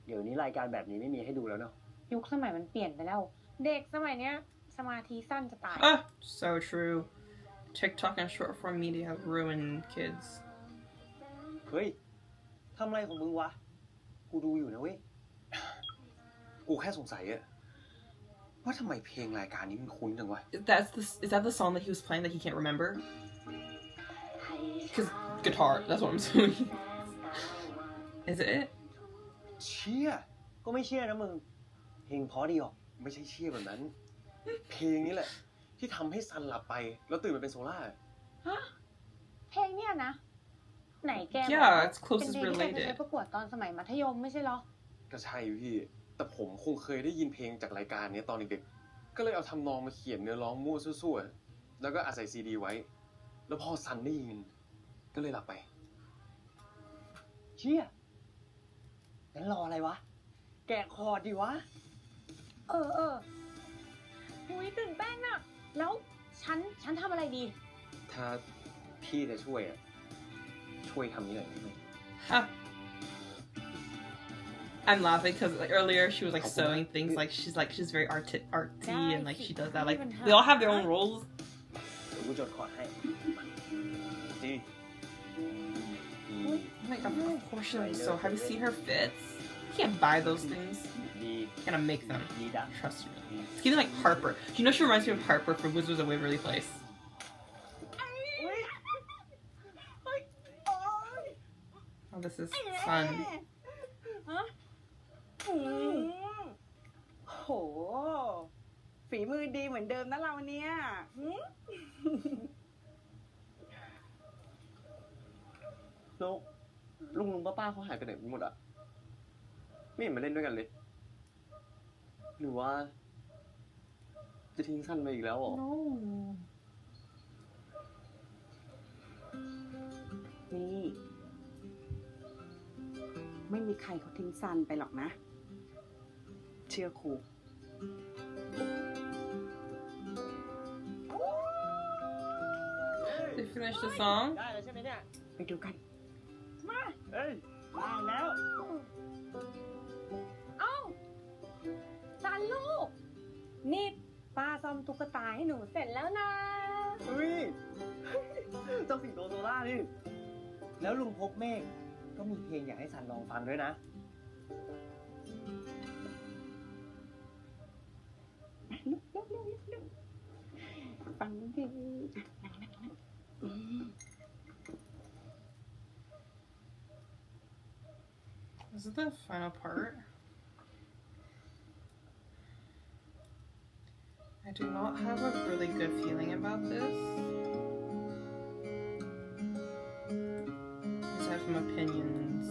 Speaker 3: เดี๋ยวนี้รายการแบบนี้ไม่มีให้ดูแล้วเนาะ
Speaker 5: ยุคสมัยมันเปลี่ยนไปแล้ว เด็กสมัยเนี้ยสมาธิสั้นจะตาย
Speaker 1: So true. TikTok and short form media have ruined kids.
Speaker 3: เฮ้ย ทำอะไรของมึงวะ กูดูอยู่นะเว้ย
Speaker 2: กูแค่สงสัยอะว่าทำไมเพลงรายการนี้มันคุ้นจังวะ
Speaker 1: Is that the song that he was playing that he can't remember? Because guitar, that's what I'm assuming. Is it?
Speaker 2: เชี่ย
Speaker 3: ก็ไม่เชื่อนะมึง เพลงเพราะดีออก
Speaker 2: ไม่ใช่เชี่ยแบบนั้น เพลงนี้แหละ ที่ทำให้ซันหลับไปแล้วตื่นมาเป็นโซล่า
Speaker 5: ฮะ เพลงเนี่ยนะ ไหนแกบอก
Speaker 1: Yeah,
Speaker 5: ว่า
Speaker 1: it's
Speaker 5: เป็น
Speaker 1: closest
Speaker 5: เพลงที่แกเคย
Speaker 1: related.
Speaker 5: ใช้ประกวดตอนสมัยมัธยมไม่ใช่เหรอ
Speaker 2: ก็ใช่พี่ แต่ผมคงเคยได้ยินเพลงจากรายการนี้ตอนเด็กๆ ก็เลยเอาทำนองมาเขียนเนื้อร้องมั่วซั่วๆ แล้วก็อาศัยซีดีไว้ แล้วพอซันได้ยิน ก็เลยหลับไป
Speaker 3: เชี่ยงั้นรออะไรวะ แกะคอร์ดดิวะ
Speaker 5: เออหุยตื่นเต้นอะแล้วฉันทำอะไรดี
Speaker 2: ถ้าพี่จะช่วยอะช่วยทำนี้หน่อยได้ไหม
Speaker 1: Huh. I'm laughing because like earlier she was like sewing things like she's very arty and like she does that like they all have their own roles.
Speaker 3: เดี๋ยวกูจดคอร์ดให้ดี
Speaker 1: Like of course she knows. So have you seen her fits? You can't buy those things.
Speaker 3: ดี
Speaker 1: You gotta make them.
Speaker 3: ดีดัก
Speaker 1: Trust me. It's giving like Harper. Do you know she reminds me of Harper from Wizards of Waverly Place? Oh, this is fun.
Speaker 7: โห ฝีมือดีเหมือนเดิมนะเราเนี่ยหืม
Speaker 3: แล้วลุงป้าเขาหายไปไหนหมดอะไม่เห็นมาเล่นด้วยกันเลย หรือว่า จะทิ้งสั้นไปอีกแล้วเหรอ
Speaker 1: No.
Speaker 7: นี่ ไม่มีใครเขาทิ้งซันไปหรอกนะ เชื่อครู
Speaker 1: They finished the song.
Speaker 3: ได้แล้วใช่ไหมเนี่ย
Speaker 7: ไปดูกัน
Speaker 3: เฮ้ยได้แล้ว
Speaker 5: เอ้าซันลูก นี่ป้าซ่อมตุ๊กตาให้หนูเสร็จแล้วนะ
Speaker 3: เฮ้ย เจ้าสิงโตโซล่านี่ แล้วลุงพบเมฆก็มีเพลงอยากให้ซันลองฟังด้วยนะ
Speaker 7: ฟังดี
Speaker 1: Is it the final part? I do not have a really good feeling about this. I just have some opinions.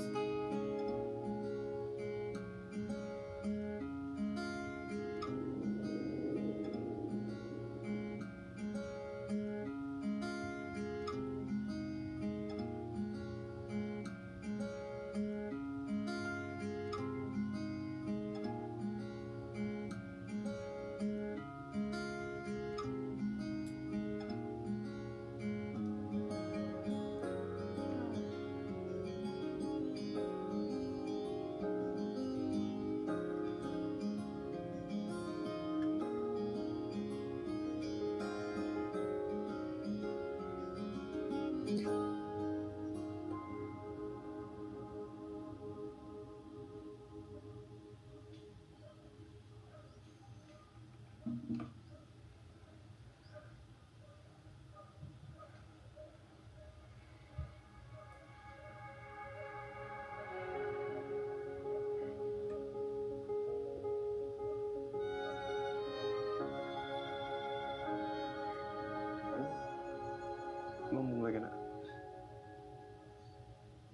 Speaker 3: งงเลยกันอะ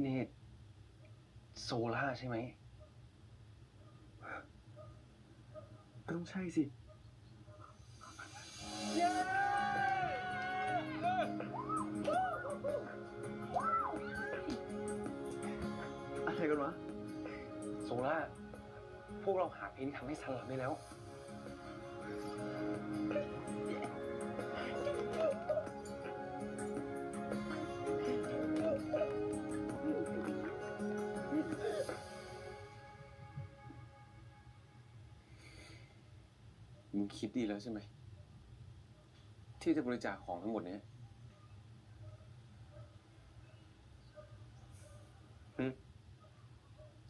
Speaker 2: นี่โซล่าใช่ไหม
Speaker 3: ก็ต้องใช่สิ อะไรกันวะ
Speaker 2: โซล่า พวกเราหาเพลงทำให้ซันหลับได้แล้ว มึงคิดดีแล้วใช่ไหม ที่จะบริจาคของทั้งหมดเนี้ย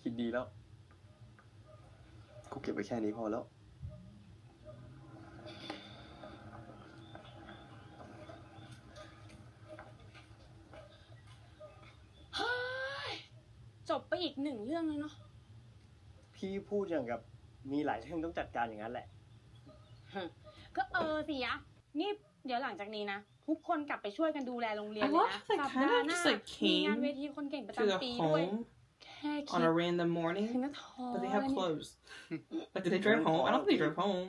Speaker 3: คิดดีแล้ว กูเก็บไว้แค่นี้พอแล้ว
Speaker 5: เฮ้ยจบไปอีกหนึ่งเรื่องแล้วเนาะ
Speaker 3: พี่พูดอย่างกับมีหลายเรื่องต้องจัดการอย่างนั้นแหละ
Speaker 5: ก็สิยะนี่เดี๋ยวหลังจากนี้นะ ทุกคนกลับไปช่วยกันดูแลโรงเรียน
Speaker 1: I
Speaker 5: เลย
Speaker 1: love
Speaker 5: นะ
Speaker 1: that
Speaker 5: สัป
Speaker 1: kind
Speaker 5: ดา
Speaker 1: of
Speaker 5: ห์หน้า
Speaker 1: just like
Speaker 5: มีงาน
Speaker 1: came
Speaker 5: เวทีคนเก่งประ
Speaker 1: to the
Speaker 5: จำปีด้วย
Speaker 1: home
Speaker 5: แค่คิ
Speaker 1: on
Speaker 5: ด
Speaker 1: a random morning,
Speaker 5: ถึงก็ท้อ
Speaker 1: but they
Speaker 5: แล้ว
Speaker 1: have
Speaker 5: เนี่ย
Speaker 1: closed. Like, did they drive home? I don't think they drove home.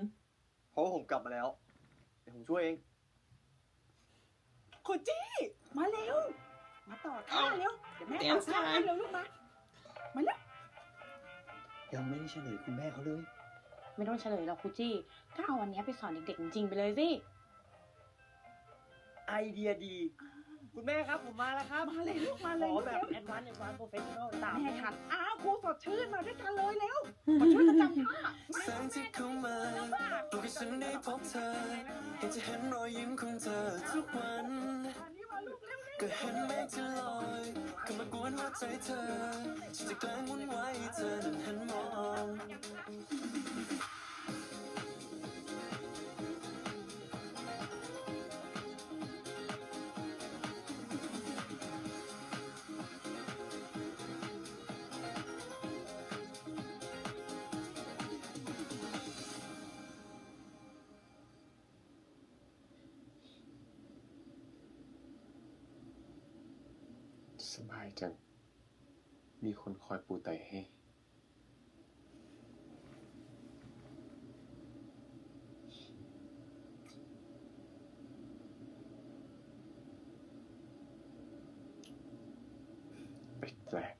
Speaker 3: เพราะว่าผมกลับมาแล้ว เดี๋ยวผมช่วยเอง
Speaker 7: คุณจี้มาเร็ว มาต่อท่าเร็ว เดี๋ยวแม่ต่อ
Speaker 1: Dance
Speaker 7: ท่าให้
Speaker 1: time
Speaker 7: เร็วลูกมา มาเร็ว
Speaker 3: ยังไม่ได้เฉลยคุณแม่เขาเลย
Speaker 5: ไม่ต้องเฉลยหรอกครูจี้ก็เอาวันนี้ไปสอนเด็กๆจริงๆไปเลยสิ
Speaker 3: ไอเดียดี คุณแม่ครับผมมาแล้วครับ
Speaker 7: มาเลยลูกมา
Speaker 3: ข
Speaker 7: เลย
Speaker 3: อ
Speaker 7: ลูก
Speaker 3: แบบ
Speaker 7: เร็ว
Speaker 3: แอดวานซ์โปรเฟชชั่นอลตาม
Speaker 7: แม่ทันอ้าวครูสดชื่นมาด้วยกันเลยเร็ว มาช่วยกันจำท่า
Speaker 9: แสงที่เข้ามาบอกให้ฉันได้พบเธออยากจะเห็นรอยยิ้มของเธอทุกวัน
Speaker 7: อันนี้มาลูกเร็ว
Speaker 9: ก็เห็นเมฆที่ลอยก็มากวนหัวใจเธอฉันจะแกล้งวุ่นวายให้เธอนั้นหันมอง
Speaker 2: สบายจัง มีคนคอยปูไตให้ แปลก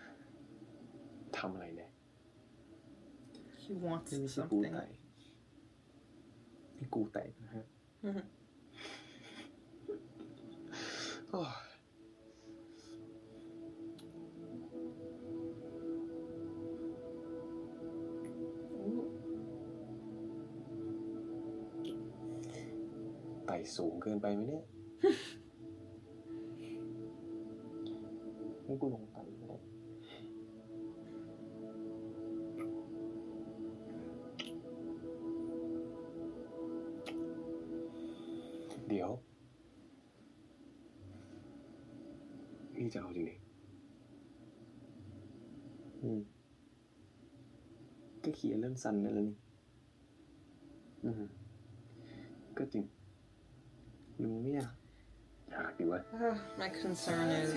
Speaker 2: ๆทำอะไรเนี่ย
Speaker 1: He wants
Speaker 3: นี่ไม่ใช่ปูไต
Speaker 1: something.
Speaker 3: นี่กูไตนะฮะ
Speaker 2: โอ้ยไต่สูงเกินไปไหมเนี่ย
Speaker 3: นี่กูลงไตก็ได้
Speaker 2: เดี๋ยว นี่จะเอาจริงดิ
Speaker 3: ก็เขียนเรื่องซันนั่นแล้วนี่
Speaker 2: ก็จริง
Speaker 3: มึงไม่อยาก
Speaker 2: อยากดีวะ
Speaker 1: My concern is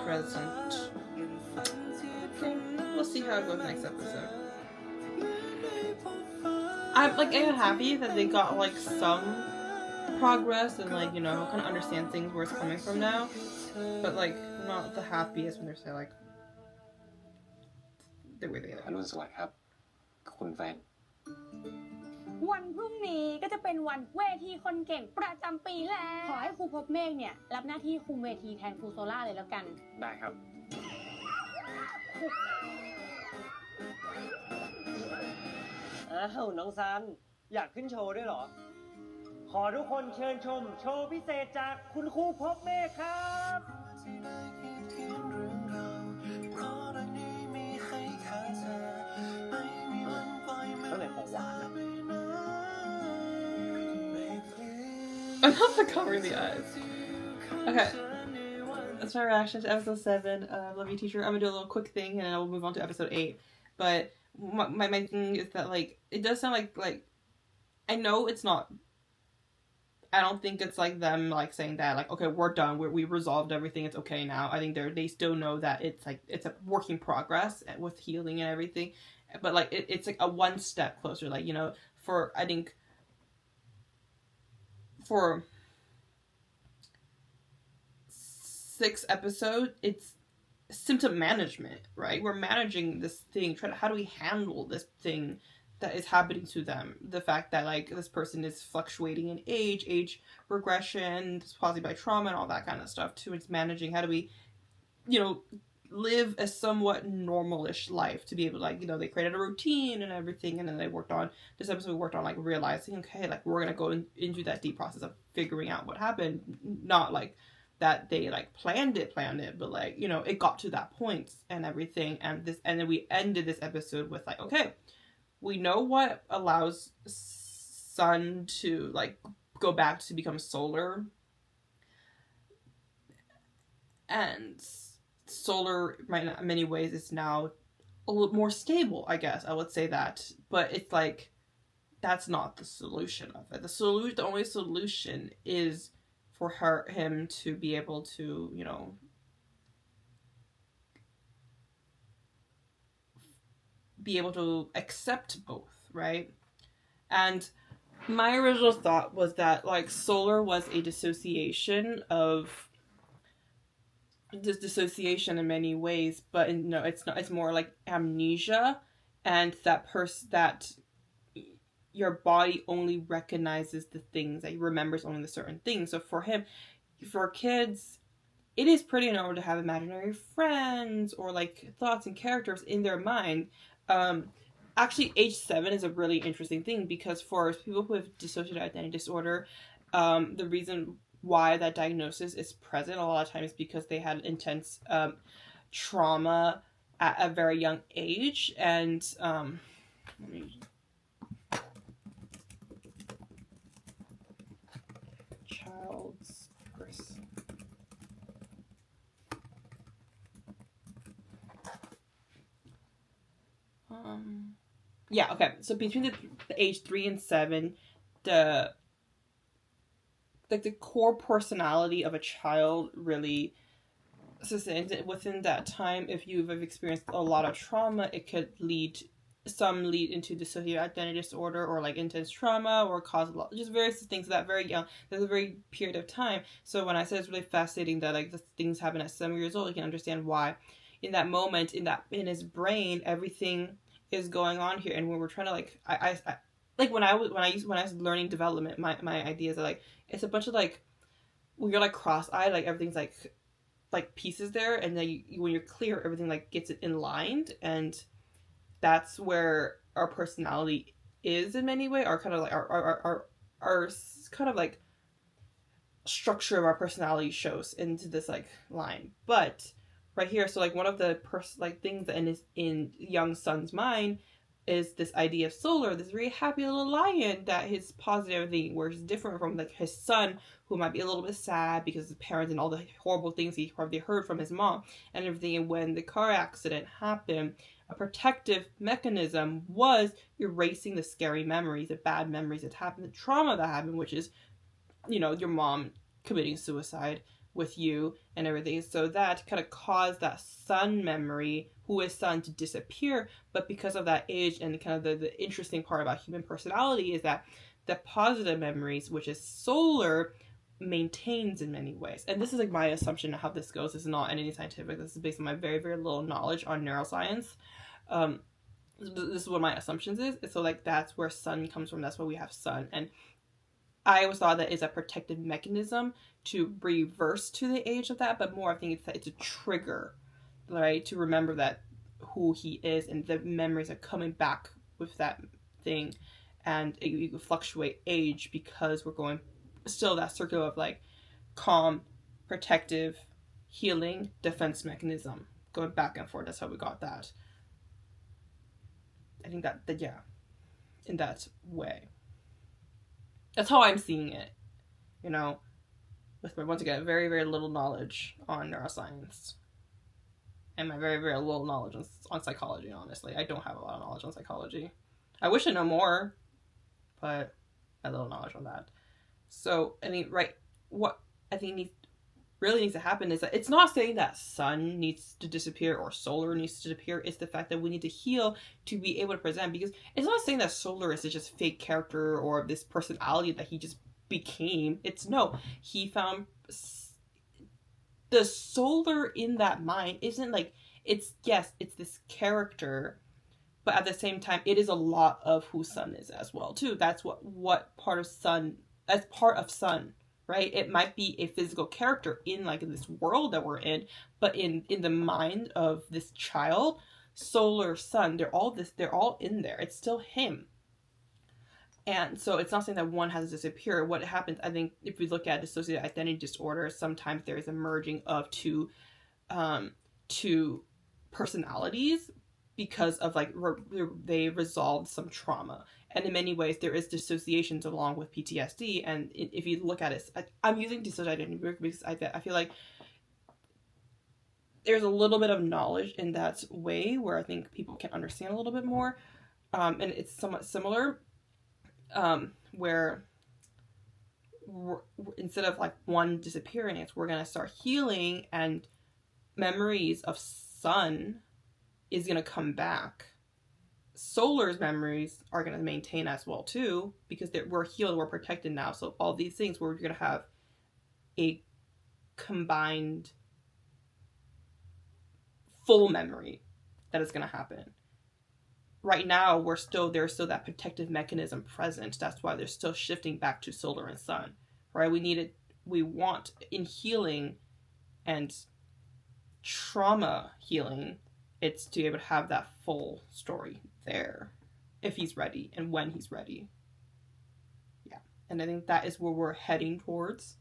Speaker 1: present. Okay, we'll see how it goes next episode. I'm happy that they got like some progress and like, you know, kind of understand things where it's coming from now, but like not the happiest when they're say like the way they
Speaker 2: อรุณสวัสดิ์ครับ คุณแฟน
Speaker 5: วันพรุ่งนี้ก็จะเป็นวันเวทีคนเก่งประจำปีแล้ว ขอให้ครูพบเมฆเนี่ย รับหน้าที่คุมเวทีแทนครูโซล่าเลยแล้วกัน
Speaker 3: ได้ครับ อ้าวน้องซัน อยากขึ้นโชว์ด้วยเหรอ ขอทุกคนเชิญชม โชว์พิเศษจากคุณครูพบเมฆครับ ตั้งแต่ของหวานนะ
Speaker 1: I'm not the covering the eyes. Okay. That's my reaction to episode 7 of Love You Teacher. I'm gonna do a little quick thing and then we'll move on to episode 8. But my thing is that like it does sound like I know it's not. I don't think it's like them like saying that like okay we're done we resolved everything it's okay now. I think they still know that it's like it's a work in progress with healing and everything. But like it's like a one step closer. Like you know for I think for 6 episodes it's symptom management, right? We're managing this thing. How do we handle this thing that is happening to them? The fact that like this person is fluctuating in age regression, possibly by trauma and all that kind of stuff too. It's managing how do we, you know, live a somewhat normalish life to be able to like, you know, they created a routine and everything, and then they worked on this episode worked on like realizing, okay, like we're gonna go into that deep process of figuring out what happened, not like that they like planned it, but like, you know, it got to that point and everything. And then we ended this episode with like, okay, we know what allows sun to like go back to become solar, and solar in many ways is now a little more stable, I guess I would say that. But it's like, that's not the solution of it. The only solution is for him to be able to, you know, be able to accept both, right? And my original thought was that like solar was a dissociation in many ways, but no, it's not. It's more like amnesia, and that your body only recognizes the things, that he remembers only the certain things. So for kids, it is pretty normal to have imaginary friends or like thoughts and characters in their mind. Actually, age 7 is a really interesting thing, because for people who have dissociative identity disorder, the reason why that diagnosis is present a lot of times is because they had intense trauma at a very young age. And let me child's person. Yeah, okay. So between the age 3 and 7, the core personality of a child really sustains it. Within that time, if you've experienced a lot of trauma, it could lead into dissociative identity disorder, or like intense trauma, or cause a lot, just various things that very young. There's a very period of time. So when I said it's really fascinating that like the things happen at 7 years old, you can understand why in that moment, in his brain, everything is going on here. And when we're trying to like, I like when I was learning development, my ideas are like, it's a bunch of like, when you're like cross-eyed, like everything's like pieces there, and then when you're clear, everything like gets it in lined, and that's where our personality is in many ways, our kind of like our kind of like structure of our personality shows into this like line. But right here, so like one of the things that in young son's mind is this idea of solar, this very happy little lion that his positive thing, where it's different from like his son, who might be a little bit sad because his parents and all the horrible things he probably heard from his mom and everything. And when the car accident happened, a protective mechanism was erasing the scary memories, the bad memories that happened, the trauma that happened, which is, you know, your mom committing suicide with you and everything. So that kind of caused that son memory, who is son, to disappear. But because of that age, and kind of the interesting part about human personality is that the positive memories, which is solar, maintains in many ways. And this is like my assumption of how this goes. This is not anything scientific. This is based on my very, very little knowledge on neuroscience. This is what my assumptions is. So like that's where sun comes from. That's why we have sun. And I always thought that is a protective mechanism to reverse to the age of that, but more I think it's a trigger, right, to remember that who he is, and the memories are coming back with that thing. And it fluctuate age because we're going still that circle of like calm, protective, healing, defense mechanism, going back and forth. That's how we got that. I think that yeah, in that way. That's how I'm seeing it, you know, with my, once again, very, very little knowledge on neuroscience, and my very, very little knowledge on psychology, honestly. I don't have a lot of knowledge on psychology. I wish I know more, but I have little knowledge on that. So, I mean, right, what I think really needs to happen is that it's not saying that sun needs to disappear or solar needs to disappear. It's the fact that we need to heal to be able to present, because it's not saying that solar is just fake character or this personality that he just became. It's no, he found the solar in that mind isn't like, it's, yes, it's this character, but at the same time, it is a lot of who sun is as well, too. That's what part of sun, that's part of sun. Right? It might be a physical character in like this world that we're in, but in the mind of this child, solar sun, they're all in there. It's still him. And so it's not saying that one has to disappear. What happens, I think, if we look at dissociative identity disorder, sometimes there is a merging of two personalities because of like they resolved some trauma. And in many ways, there is dissociations along with PTSD. And if you look at it, I'm using dissociative identity because I feel like there's a little bit of knowledge in that way where I think people can understand a little bit more. And it's somewhat similar, where instead of like one disappearing, we're going to start healing, and memories of Sun is going to come back. Solar's memories are going to maintain as well too, because we're healed, we're protected now. So all these things, we're going to have a combined full memory that is going to happen. Right now, there's still that protective mechanism present. That's why they're still shifting back to Solar and Sun, right? We want in healing and trauma healing, it's to be able to have that full story there if he's ready and when he's ready. Yeah. And I think that is where we're heading towards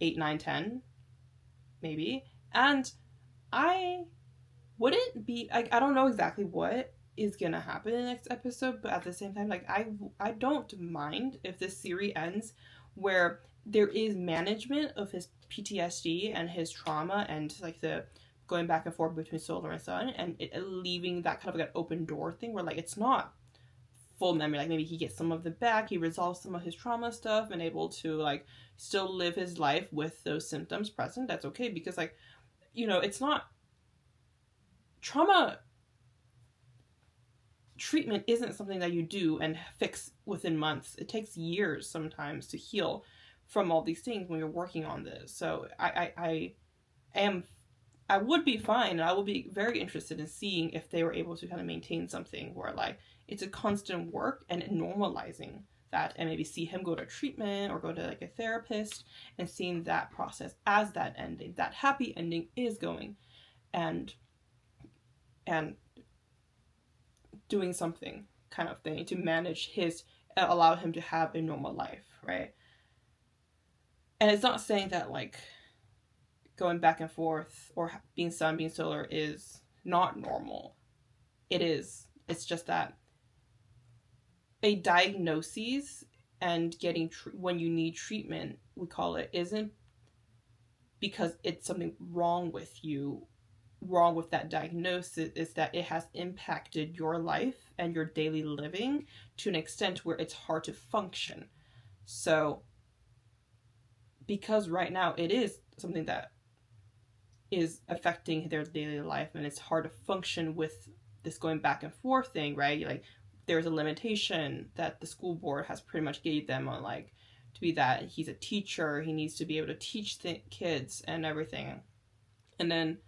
Speaker 1: 8, 9, 10, maybe. And I wouldn't be, I don't know exactly what is gonna happen in the next episode, but at the same time, like I don't mind if this series ends where there is management of his PTSD and his trauma and like the going back and forth between Solar and Sun, and leaving that kind of like an open door thing where like it's not full memory. Like maybe he gets some of it back, he resolves some of his trauma stuff and able to like still live his life with those symptoms present. That's okay, because like, you know, it's not trauma treatment isn't something that you do and fix within months. It takes years sometimes to heal from all these things when you're working on this. So I would be fine, and I would be very interested in seeing if they were able to kind of maintain something where like it's a constant work and normalizing that, and maybe see him go to treatment or go to like a therapist and seeing that process as that ending, that happy ending is going, and doing something kind of thing to manage allow him to have a normal life, right? And it's not saying that like going back and forth or being Sun, being Solar is not normal. It is. It's just that a diagnosis and getting when you need treatment, we call it, isn't because it's something wrong with you. Wrong with that diagnosis is that it has impacted your life and your daily living to an extent where it's hard to function. So because right now it is something that is affecting their daily life and it's hard to function with this going back and forth thing, right? Like there's a limitation that the school board has pretty much gave them on like to be that he's a teacher, he needs to be able to teach the kids and everything. And then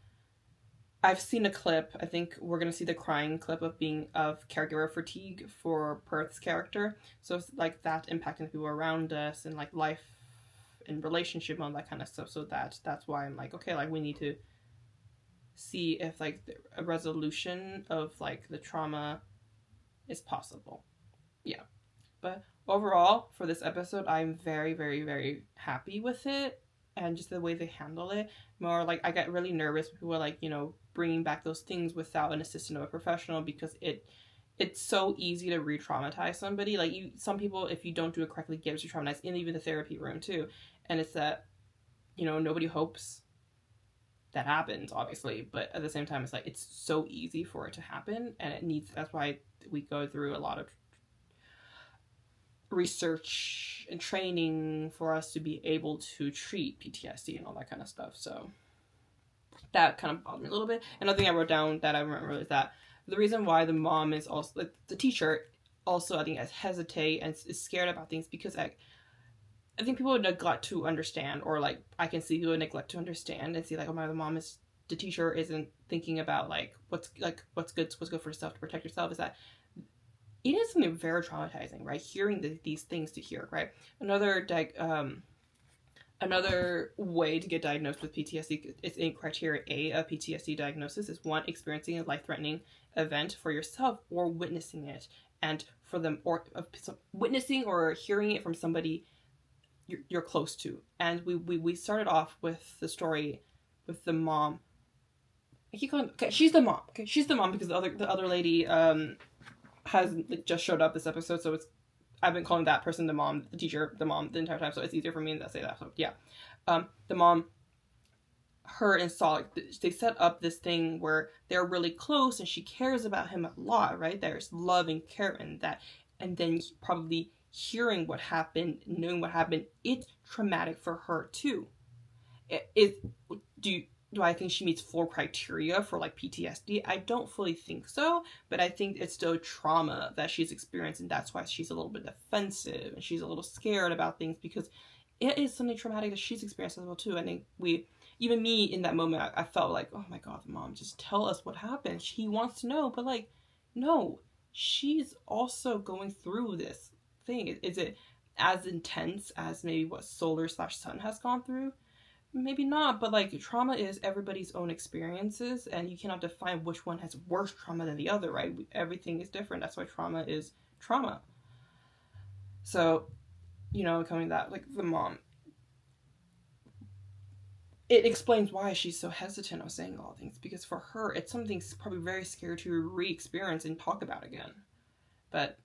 Speaker 1: I've seen a clip, I think we're going to see the crying clip of caregiver fatigue for Perth's character. So it's like that impacting the people around us and like life and relationship and all that kind of stuff. So that's why I'm like, okay, like we need to see if like a resolution of like the trauma is possible. Yeah. But overall, for this episode, I'm very, very, very happy with it. And just the way they handle it. More like I got really nervous when people were like, you know, bringing back those things without an assistant or a professional, because it's so easy to re-traumatize somebody. Like some people, if you don't do it correctly, get re-traumatized in even the therapy room too. And it's that, you know, nobody hopes that happens, obviously, but at the same time, it's like it's so easy for it to happen, and that's why we go through a lot of research and training for us to be able to treat PTSD and all that kind of stuff. So that kind of bothered me a little bit. Another thing I wrote down that I remember is that the reason why the mom is also, like, the teacher also, I think, hesitate and is scared about things because I think people would neglect to understand, or like I can see people would neglect to understand and see like, oh my, the teacher isn't thinking about like what's good for yourself to protect yourself. Is that it is something very traumatizing, right? Hearing these things to hear, right? Another Another way to get diagnosed with PTSD is in criteria A of PTSD diagnosis is 1, experiencing a life-threatening event for yourself or witnessing it, and for them, or witnessing or hearing it from somebody you're close to. And we started off with the story with the mom. I keep calling, okay, she's the mom. Okay, she's the mom because the other lady has just showed up this episode, so I've been calling that person the mom, the teacher, the mom the entire time, so it's easier for me to say that. So yeah, the mom, her and Saul, they set up this thing where they're really close and she cares about him a lot, right? There's love and care in that, and then probably hearing what happened, knowing what happened, it's traumatic for her too. Do I think she meets 4 criteria for like PTSD? I don't fully think so, but I think it's still trauma that she's experienced, and that's why she's a little bit defensive and she's a little scared about things, because it is something traumatic that she's experienced as well too. I think even me in that moment, I felt like, oh my god, mom, just tell us what happened. He wants to know, but like, no, she's also going through this thing. Is it as intense as maybe what Solar/Sun has gone through? Maybe not, but like trauma is everybody's own experiences, and you cannot define which one has worse trauma than the other, right? Everything is different. That's why trauma is trauma. So, coming that, like the mom, it explains why she's so hesitant of saying all things, because for her, it's something probably very scary to re-experience and talk about again. But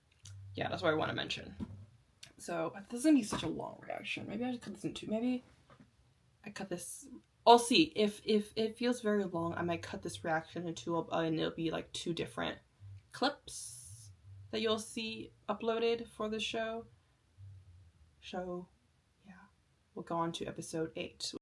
Speaker 1: yeah, that's what I want to mention. So this is gonna be such a long reaction. Maybe I should cut this in 2. Maybe I cut this. I'll see if it feels very long. I might cut this reaction into and it'll be like 2 different clips that you'll see uploaded for the show. Yeah, we'll go on to episode 8.